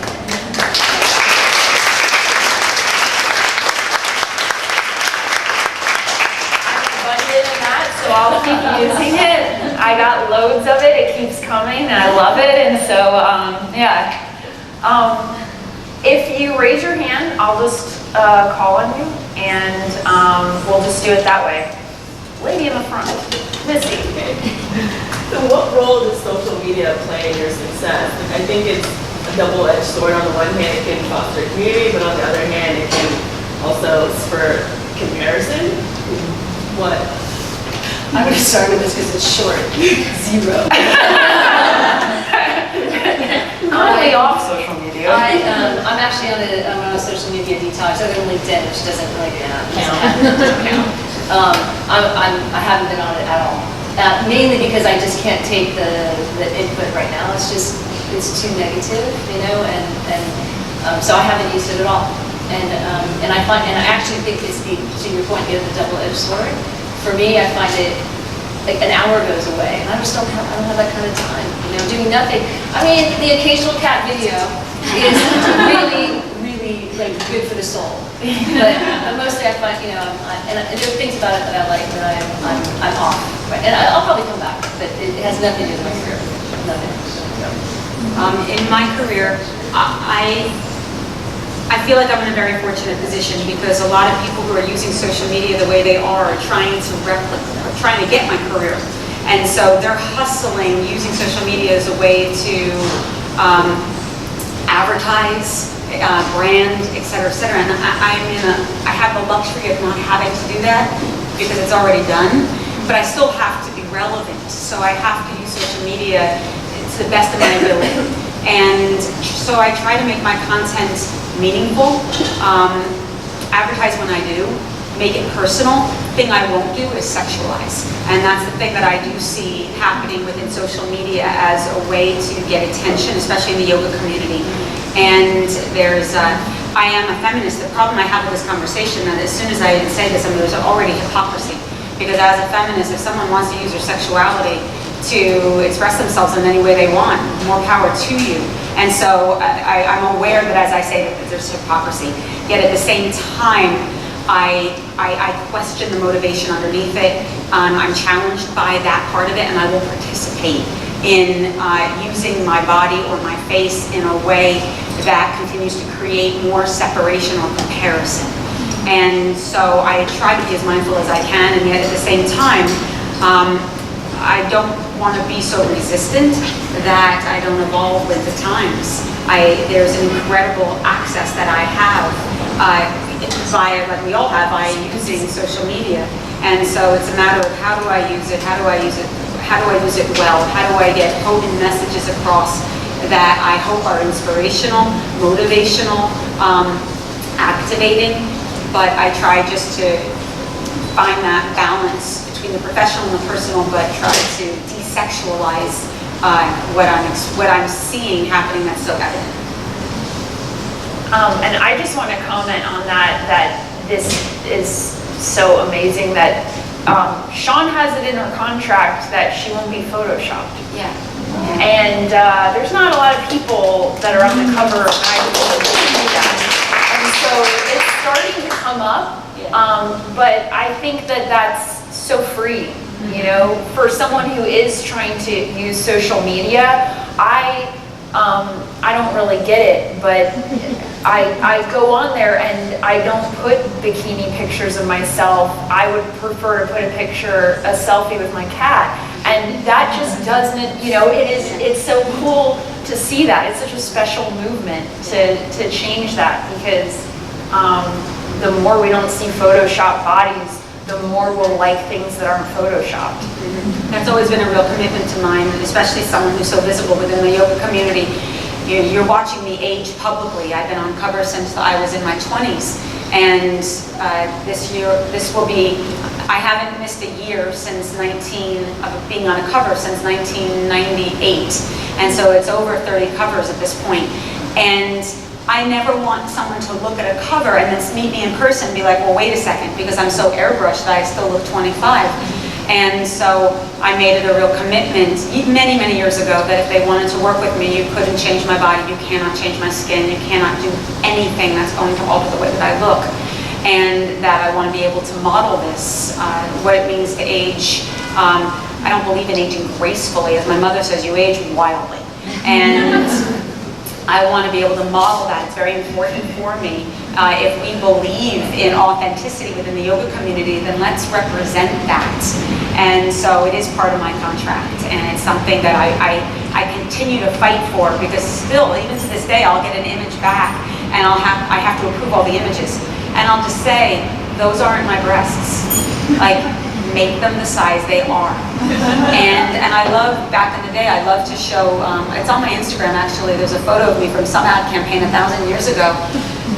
[SPEAKER 2] I'm abundant in that, so I got loads of it. It keeps coming, and I love it. And so, yeah. If you raise your hand, I'll just call on you, and we'll just do it that way. Lady in the front, Missy.
[SPEAKER 5] So what role does social media play in your success? Like, I think it's a double-edged sword. On the one hand, it can foster community, but on the other hand, it can also spur comparison. What?
[SPEAKER 3] I'm going to start with this because it's short. 0.
[SPEAKER 2] I'm only off social media.
[SPEAKER 3] I'm actually I'm on a social media detox, other than LinkedIn, which doesn't really count. I haven't been on it at all. Mainly because I just can't take the input right now. It's too negative, and so I haven't used it at all. And I actually think it's to your point, the double-edged sword. For me, I find it like an hour goes away, and I just don't have that kind of time. Doing nothing. I mean, the occasional cat video is really, really like good for the soul. But mostly I find, and there are things about it that I like that I'm off. Right? And I'll probably come back, but it has nothing to do with my career. Nothing.
[SPEAKER 4] In my career, I feel like I'm in a very fortunate position because a lot of people who are using social media the way they are trying to get my career. And so they're hustling using social media as a way to advertise, brand, et cetera, et cetera. And I have the luxury of not having to do that because it's already done, but I still have to be relevant. So I have to use social media to the best of my ability. And so I try to make my content meaningful, advertise when I do, make it personal. The thing I won't do is sexualize. And that's the thing that I do see happening within social media as a way to get attention, especially in the yoga community. And I am a feminist. The problem I have with this conversation, that as soon as I say this, there's already hypocrisy. Because as a feminist, if someone wants to use their sexuality to express themselves in any way they want, more power to you. And so I'm aware that as I say that there's hypocrisy, yet at the same time, I question the motivation underneath it. I'm challenged by that part of it, and I will participate in using my body or my face in a way that continues to create more separation or comparison. And so I try to be as mindful as I can, and yet at the same time, I don't want to be so resistant that I don't evolve with the times. There's an incredible access that I have via, like we all have, by using social media. And so it's a matter of how do I use it, how do I use it well, how do I get potent messages across that I hope are inspirational, motivational, activating, but I try just to find that balance between the professional and the personal, but try to desexualize what I'm seeing happening that's so evident.
[SPEAKER 2] And I just want to comment on that this is so amazing that Sean has it in her contract that she won't be photoshopped.
[SPEAKER 4] Yeah.
[SPEAKER 2] And there's not a lot of people that are on the cover of magazines that do that. And so it's starting to come up, but I think that that's so free. For someone who is trying to use social media, I don't really get it, but I go on there and I don't put bikini pictures of myself. I would prefer to put a selfie with my cat. And that just doesn't, it's so cool to see that. It's such a special movement to change that, because the more we don't see Photoshop bodies, the more we'll like things that aren't Photoshopped.
[SPEAKER 4] That's always been a real commitment to mine, especially someone who's so visible within the yoga community. You're watching me age publicly. I've been on cover since I was in my 20s. And this will be, I haven't missed a year since of being on a cover since 1998. And so it's over 30 covers at this point. And I never want someone to look at a cover and then meet me in person and be like, well, wait a second, because I'm so airbrushed that I still look 25. And so I made it a real commitment many, many years ago that if they wanted to work with me, you couldn't change my body, you cannot change my skin, you cannot do anything that's going to alter the way that I look. And that I want to be able to model this, what it means to age I don't believe in aging gracefully. As my mother says, you age wildly. And I want to be able to model that. It's very important for me. If we believe in authenticity within the yoga community, then let's represent that. And so it is part of my contract, and it's something that I continue to fight for, because still, even to this day, I'll get an image back, and I have to approve all the images. And I'll just say, those aren't my breasts. Like, make them the size they are. And I love, back in the day, I love to show, it's on my Instagram actually, there's a photo of me from some ad campaign 1,000 years ago,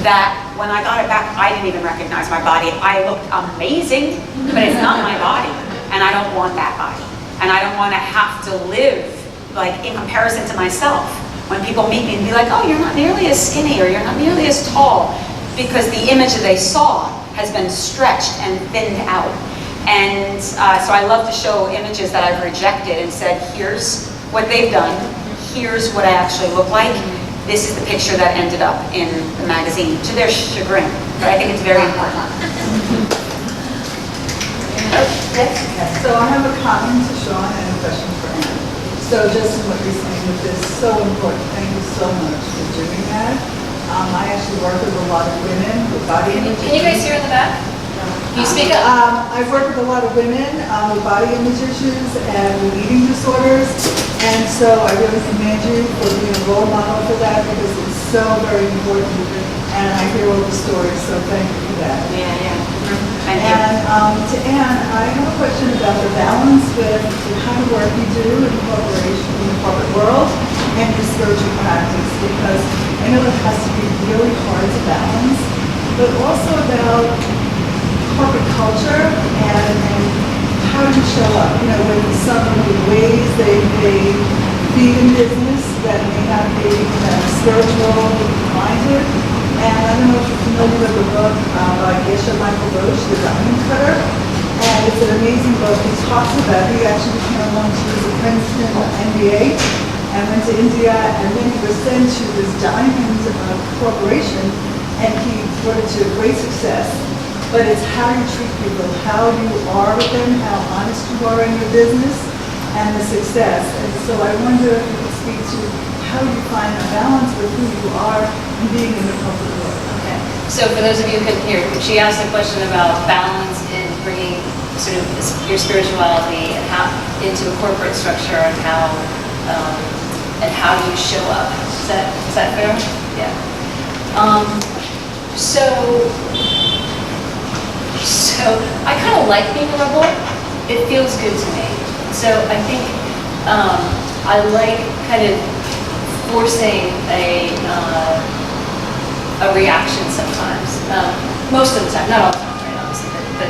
[SPEAKER 4] that when I got it back, I didn't even recognize my body. I looked amazing, but it's not my body. And I don't want that body. And I don't want to have to live like in comparison to myself. When people meet me and be like, oh, you're not nearly as skinny, or you're not nearly as tall, because the image that they saw has been stretched and thinned out. And so I love to show images that I've rejected and said, here's what they've done, here's what I actually look like. This is the picture that ended up in the magazine, to their chagrin, but I think it's very important.
[SPEAKER 6] So I have a comment to Sean and a question for Anne. So just in what you're saying with this, so important. Thank you so much for doing that. I actually work with a lot of women with body image.
[SPEAKER 3] Can you guys hear in the back? Can you speak up?
[SPEAKER 6] I've worked with a lot of women with body image issues and with eating disorders, and so I really commend you for being a role model for that, because it's so very important, and I hear all the stories, so thank you for that.
[SPEAKER 4] Yeah. Thank you.
[SPEAKER 6] And to Anne, I have a question about the balance with the kind of work you do in the corporate world and your spiritual practice, because I know it has to be really hard to balance, but also about corporate culture and how you show up, with some of the ways they be in business that may not be spiritual minded. And I don't know if you're familiar with the book by Geshe Michael Roach, The Diamond Cutter. And it's an amazing book. He talks about, he actually became one to the Princeton MBA and went to India, and then he was sent to this diamond corporation, and he brought it to great success. But it's how you treat people, how you are with them, how honest you are in your business, and the success. And so I wonder if you could speak to how you find a balance with who you are and being in the corporate world.
[SPEAKER 3] Okay. So for those of you who couldn't hear, she asked a question about balance in bringing sort of your spirituality and how into a corporate structure, and how you show up. Is that fair? Yeah. So I kind of like being a rebel. It feels good to me. So I think I like kind of forcing a reaction sometimes. Most of the time, not all the time, right, obviously, but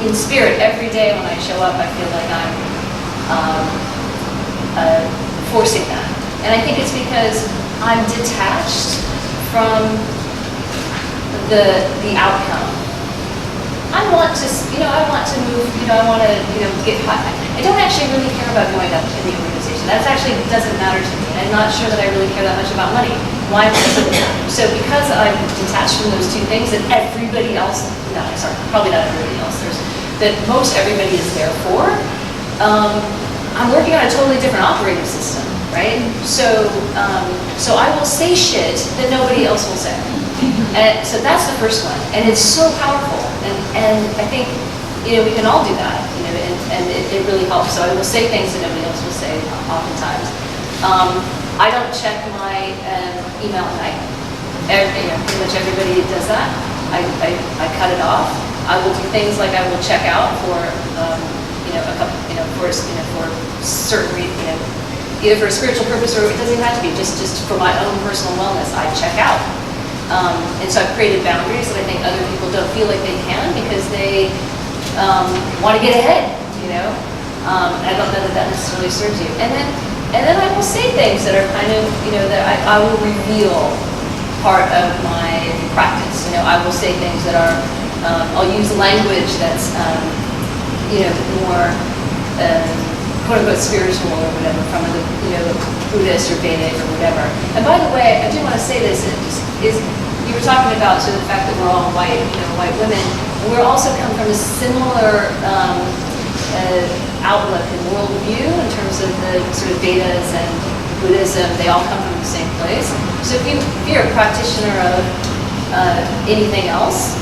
[SPEAKER 3] in spirit, every day when I show up, I feel like I'm forcing that. And I think it's because I'm detached from the outcome. I want to move, I want to, get high. I don't actually really care about going up in the organization. That actually doesn't matter to me. I'm not sure that I really care that much about money. Why? So because I'm detached from those two things that everybody else, probably not everybody else, that most everybody is there for, I'm working on a totally different operating system, right? So I will say shit that nobody else will say. And so that's the first one, and it's so powerful, and I think we can all do that, and it really helps. So I will say things that nobody else will say oftentimes. I don't check my email at night. Pretty much everybody does that. I cut it off. I will do things like I will check out for a couple, for certain reasons, either for a spiritual purpose, or it doesn't even have to be just for my own personal wellness. I check out. And so I've created boundaries that I think other people don't feel like they can, because they want to get ahead, and I don't know that necessarily serves you. And then I will say things that are kind of, that I will reveal part of my practice. I will say things that are, I'll use language that's, more quote unquote spiritual or whatever, from the Buddhist or Vedic or whatever. And by the way, I do want to say this, is you were talking about sort of the fact that we're all white, white women. And we're also come from a similar outlook and worldview in terms of the sort of Vedas and Buddhism. They all come from the same place. So if you're a practitioner of anything else,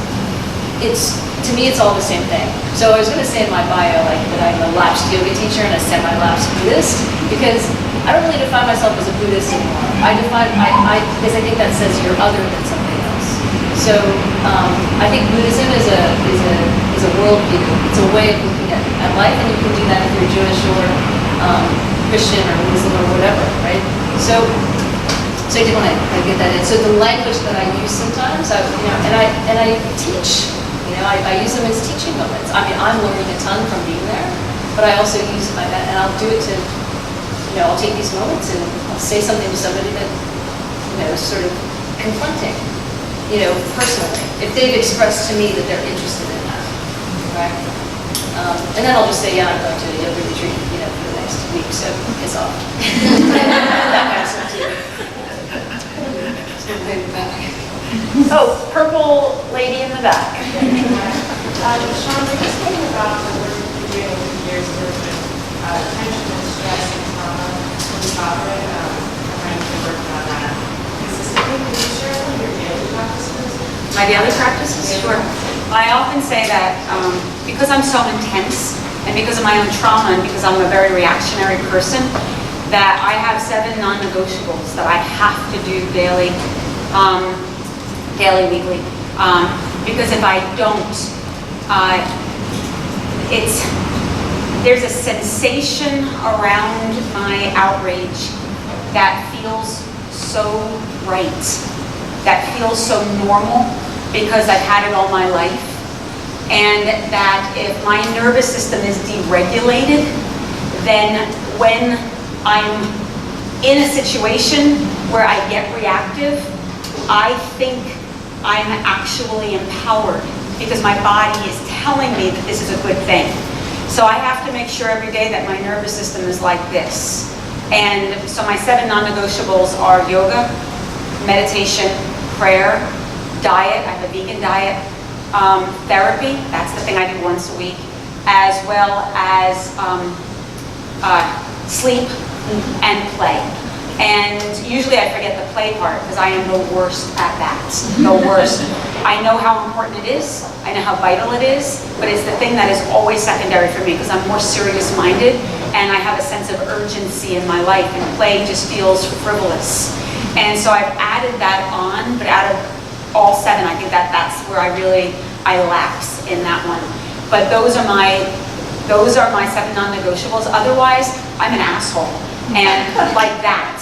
[SPEAKER 3] to me it's all the same thing. So I was going to say in my bio like that I'm a lapsed yoga teacher and a semi-lapsed Buddhist, because I don't really define myself as a Buddhist anymore. Because I think that says you're other than something else. So I think Buddhism is a worldview. It's a way of looking at life, and you can do that if you're Jewish or Christian or Muslim or whatever, right? So I did want to get that in. So the language that I use sometimes, and I teach. I use them as teaching moments. I mean, I'm learning a ton from being there, but I also use and I'll do it to, I'll take these moments and I'll say something to somebody that, is sort of confronting, personally, if they've expressed to me that they're interested in that, right? And then I'll just say, yeah, I'm going to a yoga retreat, for the next week, so piss off. That kind of stuff too.
[SPEAKER 2] Oh, purple lady in the back.
[SPEAKER 7] Sean, we're just thinking about the work you do over the years with tension and stress and trauma on the topic, trying to work on that consistently. Can you share some of your daily practices?
[SPEAKER 4] My daily practices? Sure. I often say that because I'm so intense and because of my own trauma and because I'm a very reactionary person, that I have 7 non-negotiables that I have to do daily, weekly. Because if I don't, there's a sensation around my outrage that feels so right, that feels so normal because I've had it all my life. And that if my nervous system is deregulated, then when I'm in a situation where I get reactive, I think I'm actually empowered because my body is telling me that this is a good thing. So I have to make sure every day that my nervous system is like this. And so my 7 non-negotiables are yoga, meditation, prayer, diet, I have a vegan diet, therapy, that's the thing I do once a week, as well as sleep and play. And usually I forget the play part because I am the worst at that, the worst. I know how important it is, I know how vital it is, but it's the thing that is always secondary for me because I'm more serious-minded and I have a sense of urgency in my life, and play just feels frivolous. And so I've added that on, but out of all 7, I think that's where I lapse in that one. But those are my 7 non-negotiables. Otherwise, I'm an asshole. And like that.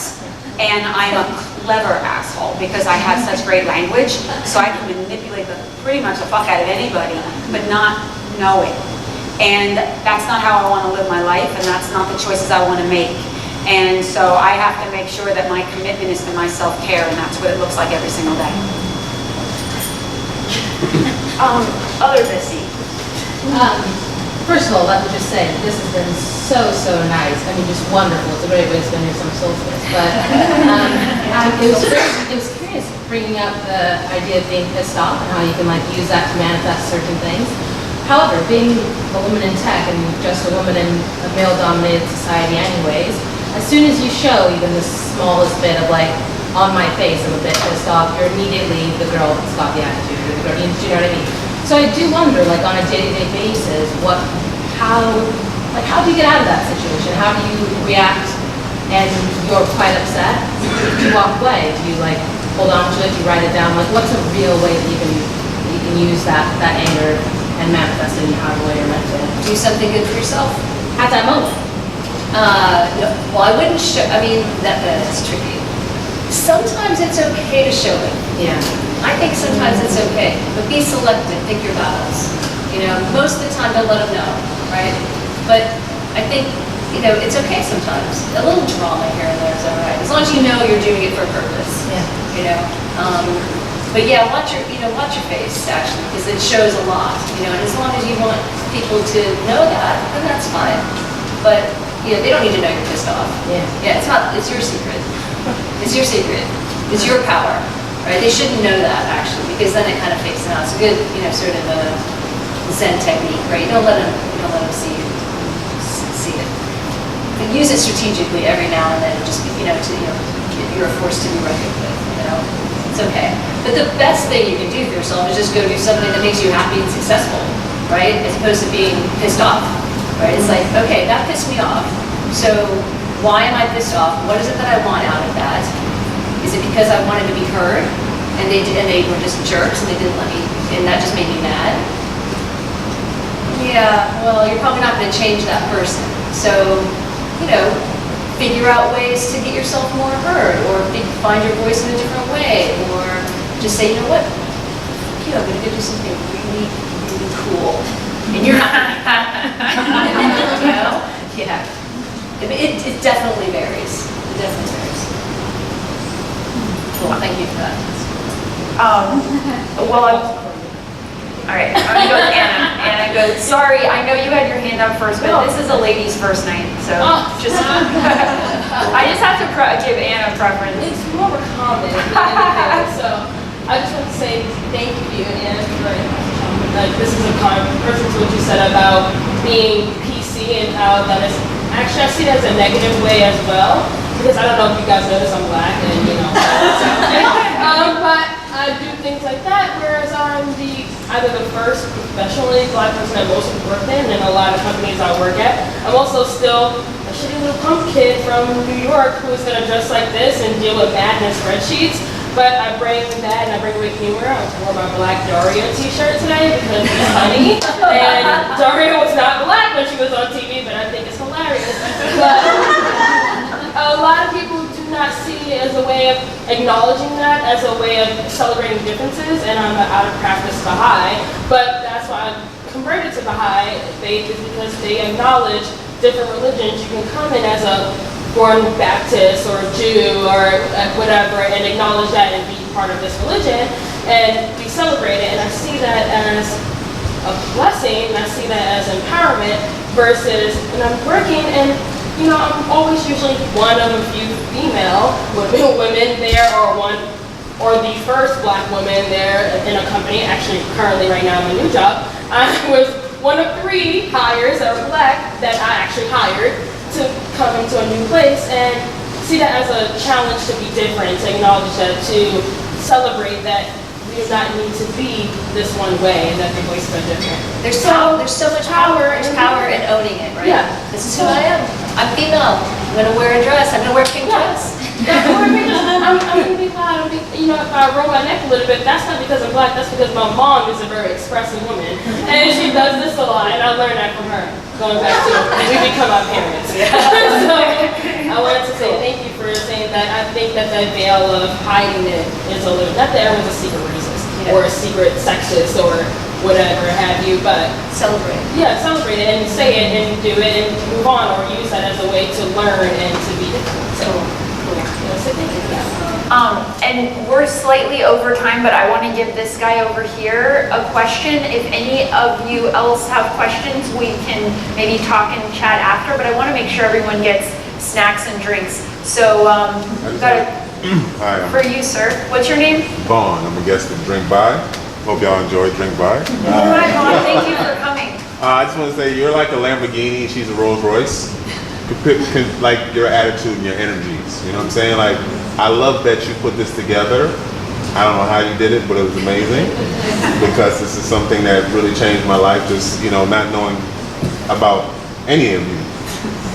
[SPEAKER 4] And I'm a clever asshole because I have such great language, so I can manipulate pretty much the fuck out of anybody, but not know it. And that's not how I want to live my life, and that's not the choices I want to make. And so I have to make sure that my commitment is to my self-care, and that's what it looks like every single day.
[SPEAKER 2] Other Missy.
[SPEAKER 8] First of all, let me just say, this has been so nice. I mean, just wonderful. It's a great way to spend your summer solstice. But it was curious bringing up the idea of being pissed off and how you can use that to manifest certain things. However, being a woman in tech and just a woman in a male-dominated society anyways, as soon as you show even the smallest bit of on my face, I'm a bit pissed off, you're immediately the girl that's got the attitude, or the girl, do you know what I mean? So I do wonder, on a day-to-day basis, how do you get out of that situation? How do you react and you're quite upset? Do you walk away? Do you hold on to it? Do you write it down? What's a real way that you can use that anger and manifest it in however way you're meant to?
[SPEAKER 3] Do something good for yourself.
[SPEAKER 8] At that moment.
[SPEAKER 3] No, well, I wouldn't show, that's tricky. Sometimes it's okay to show it.
[SPEAKER 8] Yeah.
[SPEAKER 3] I think sometimes it's okay, but be selective, pick your battles. Most of the time, don't let them know, right? But I think, it's okay sometimes. A little drama here and there is all right, as long as you know you're doing it for a purpose.
[SPEAKER 8] Yeah.
[SPEAKER 3] But yeah, watch your face actually, because it shows a lot. And as long as you want people to know that, then that's fine. But they don't need to know you're pissed off.
[SPEAKER 8] Yeah.
[SPEAKER 3] Yeah, it's your secret. It's your secret. It's your power. Right? They shouldn't know that actually, because then it kind of fakes them out. It's a good, sort of a Zen technique, right? You don't let them see see it. But use it strategically every now and then, and just, you're a force to be reckoned with, It's okay. But the best thing you can do for yourself is just go do something that makes you happy and successful, right? As opposed to being pissed off, right? It's like, okay, that pissed me off. So why am I pissed off? What is it that I want out of that? Is it because I wanted to be heard and they were just jerks and they didn't let me, and that just made me mad? Yeah, well, you're probably not going to change that person. So, figure out ways to get yourself more heard, or find your voice in a different way, or just say, you know what, I'm going to go do something really, really cool. And you're not, Yeah. It definitely varies. It definitely varies. Cool, thank you for that.
[SPEAKER 2] All right, I'm gonna go with Anna. Anna goes, sorry, I know you had your hand up first, but this is a ladies' first night, so just, I just have to give Anna preference.
[SPEAKER 9] It's more of a comment than anything, so I just want to say thank you, Anna, for like, this is a person to what you said about being PC and how that is, actually I see that as a negative way as well, because I don't know if you guys notice I'm black and but I do things like that, whereas I'm either the first professionally black person that most have worked in a lot of companies I work at. I'm also still a shitty little punk kid from New York who's gonna dress like this and deal with math and spreadsheets. But I bring that and I bring with humor. I wore my black Dario t-shirt today because it's funny. And Dario was not black when she was on TV, but I think it's hilarious. But a lot of people do not see it as a way of acknowledging that, as a way of celebrating differences, and I'm out of practice Baha'i, but that's why I converted to Baha'i faith, is because they acknowledge different religions. You can come in as a born Baptist or Jew or whatever and acknowledge that and be part of this religion and be celebrated, and I see that as a blessing, and I see that as empowerment versus when I'm working and I'm always usually one of a few female women there, or the first black woman there in a company. Actually, currently right now in my new job, I was one of 3 hires that were black that I actually hired to come into a new place, and see that as a challenge to be different, to acknowledge that, to celebrate that we do not need to be this one way, and that the voices are different.
[SPEAKER 3] There's so much power. There's power in owning it, right?
[SPEAKER 9] Yeah.
[SPEAKER 3] This is who I am. I'm female. I'm gonna wear a dress. I'm gonna wear a pink dress.
[SPEAKER 9] I'm gonna be loud. If I roll my neck a little bit, that's not because I'm black. That's because my mom is a very expressive woman, and she does this a lot, and I learned that from her. Going back to we become our parents. So I wanted to say thank you for saying that. I think that veil of hiding it is a little, not that everyone's a secret racist or a secret sexist or whatever have you, but
[SPEAKER 3] Celebrate.
[SPEAKER 9] Yeah, celebrate it and say it and do it and move on, or use that as a way to learn and to be different. So, so thank you for that.
[SPEAKER 2] And we're slightly over time, but I want to give this guy over here a question. If any of you else have questions, we can maybe talk and chat after, but I want to make sure everyone gets snacks and drinks. So,
[SPEAKER 10] Hi,
[SPEAKER 2] for you, sir, what's your name?
[SPEAKER 10] Vaughn. I'm a guest of Drink By. Hope y'all enjoy Drink By.
[SPEAKER 2] Hi, Vaughn. Thank you for coming.
[SPEAKER 10] I just want to say you're like a Lamborghini, she's a Rolls Royce. Like your attitude and your energies. You know what I'm saying? Like, I love that you put this together. I don't know how you did it, but it was amazing. Because this is something that really changed my life, just, not knowing about any of you.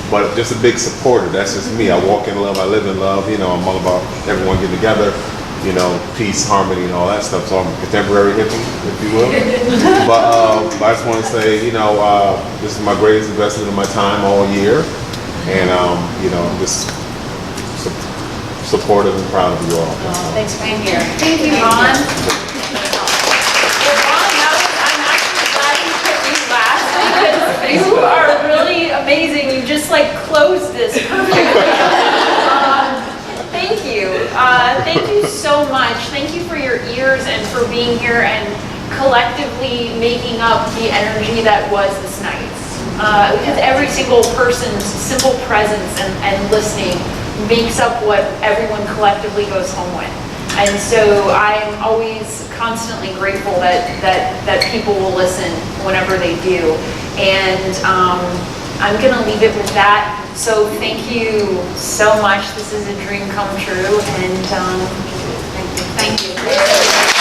[SPEAKER 10] But just a big supporter. That's just me. I walk in love, I live in love. I'm all about everyone getting together. Peace, harmony, and all that stuff. So I'm a contemporary hippie, if you will. But I just want to say, this is my greatest investment of my time all year. And, just supportive and proud of you all.
[SPEAKER 3] Thanks for being here.
[SPEAKER 2] Thank you, Vaughn. Well, Vaughn, I'm actually glad you put me last because you are really amazing. You just closed this perfectly. Thank you. Thank you so much. Thank you for your ears and for being here and collectively making up the energy that was this night. Because every single person's simple presence and listening makes up what everyone collectively goes home with. And so I'm always constantly grateful that people will listen whenever they do. And I'm gonna leave it with that. So thank you so much. This is a dream come true, and
[SPEAKER 4] Thank you.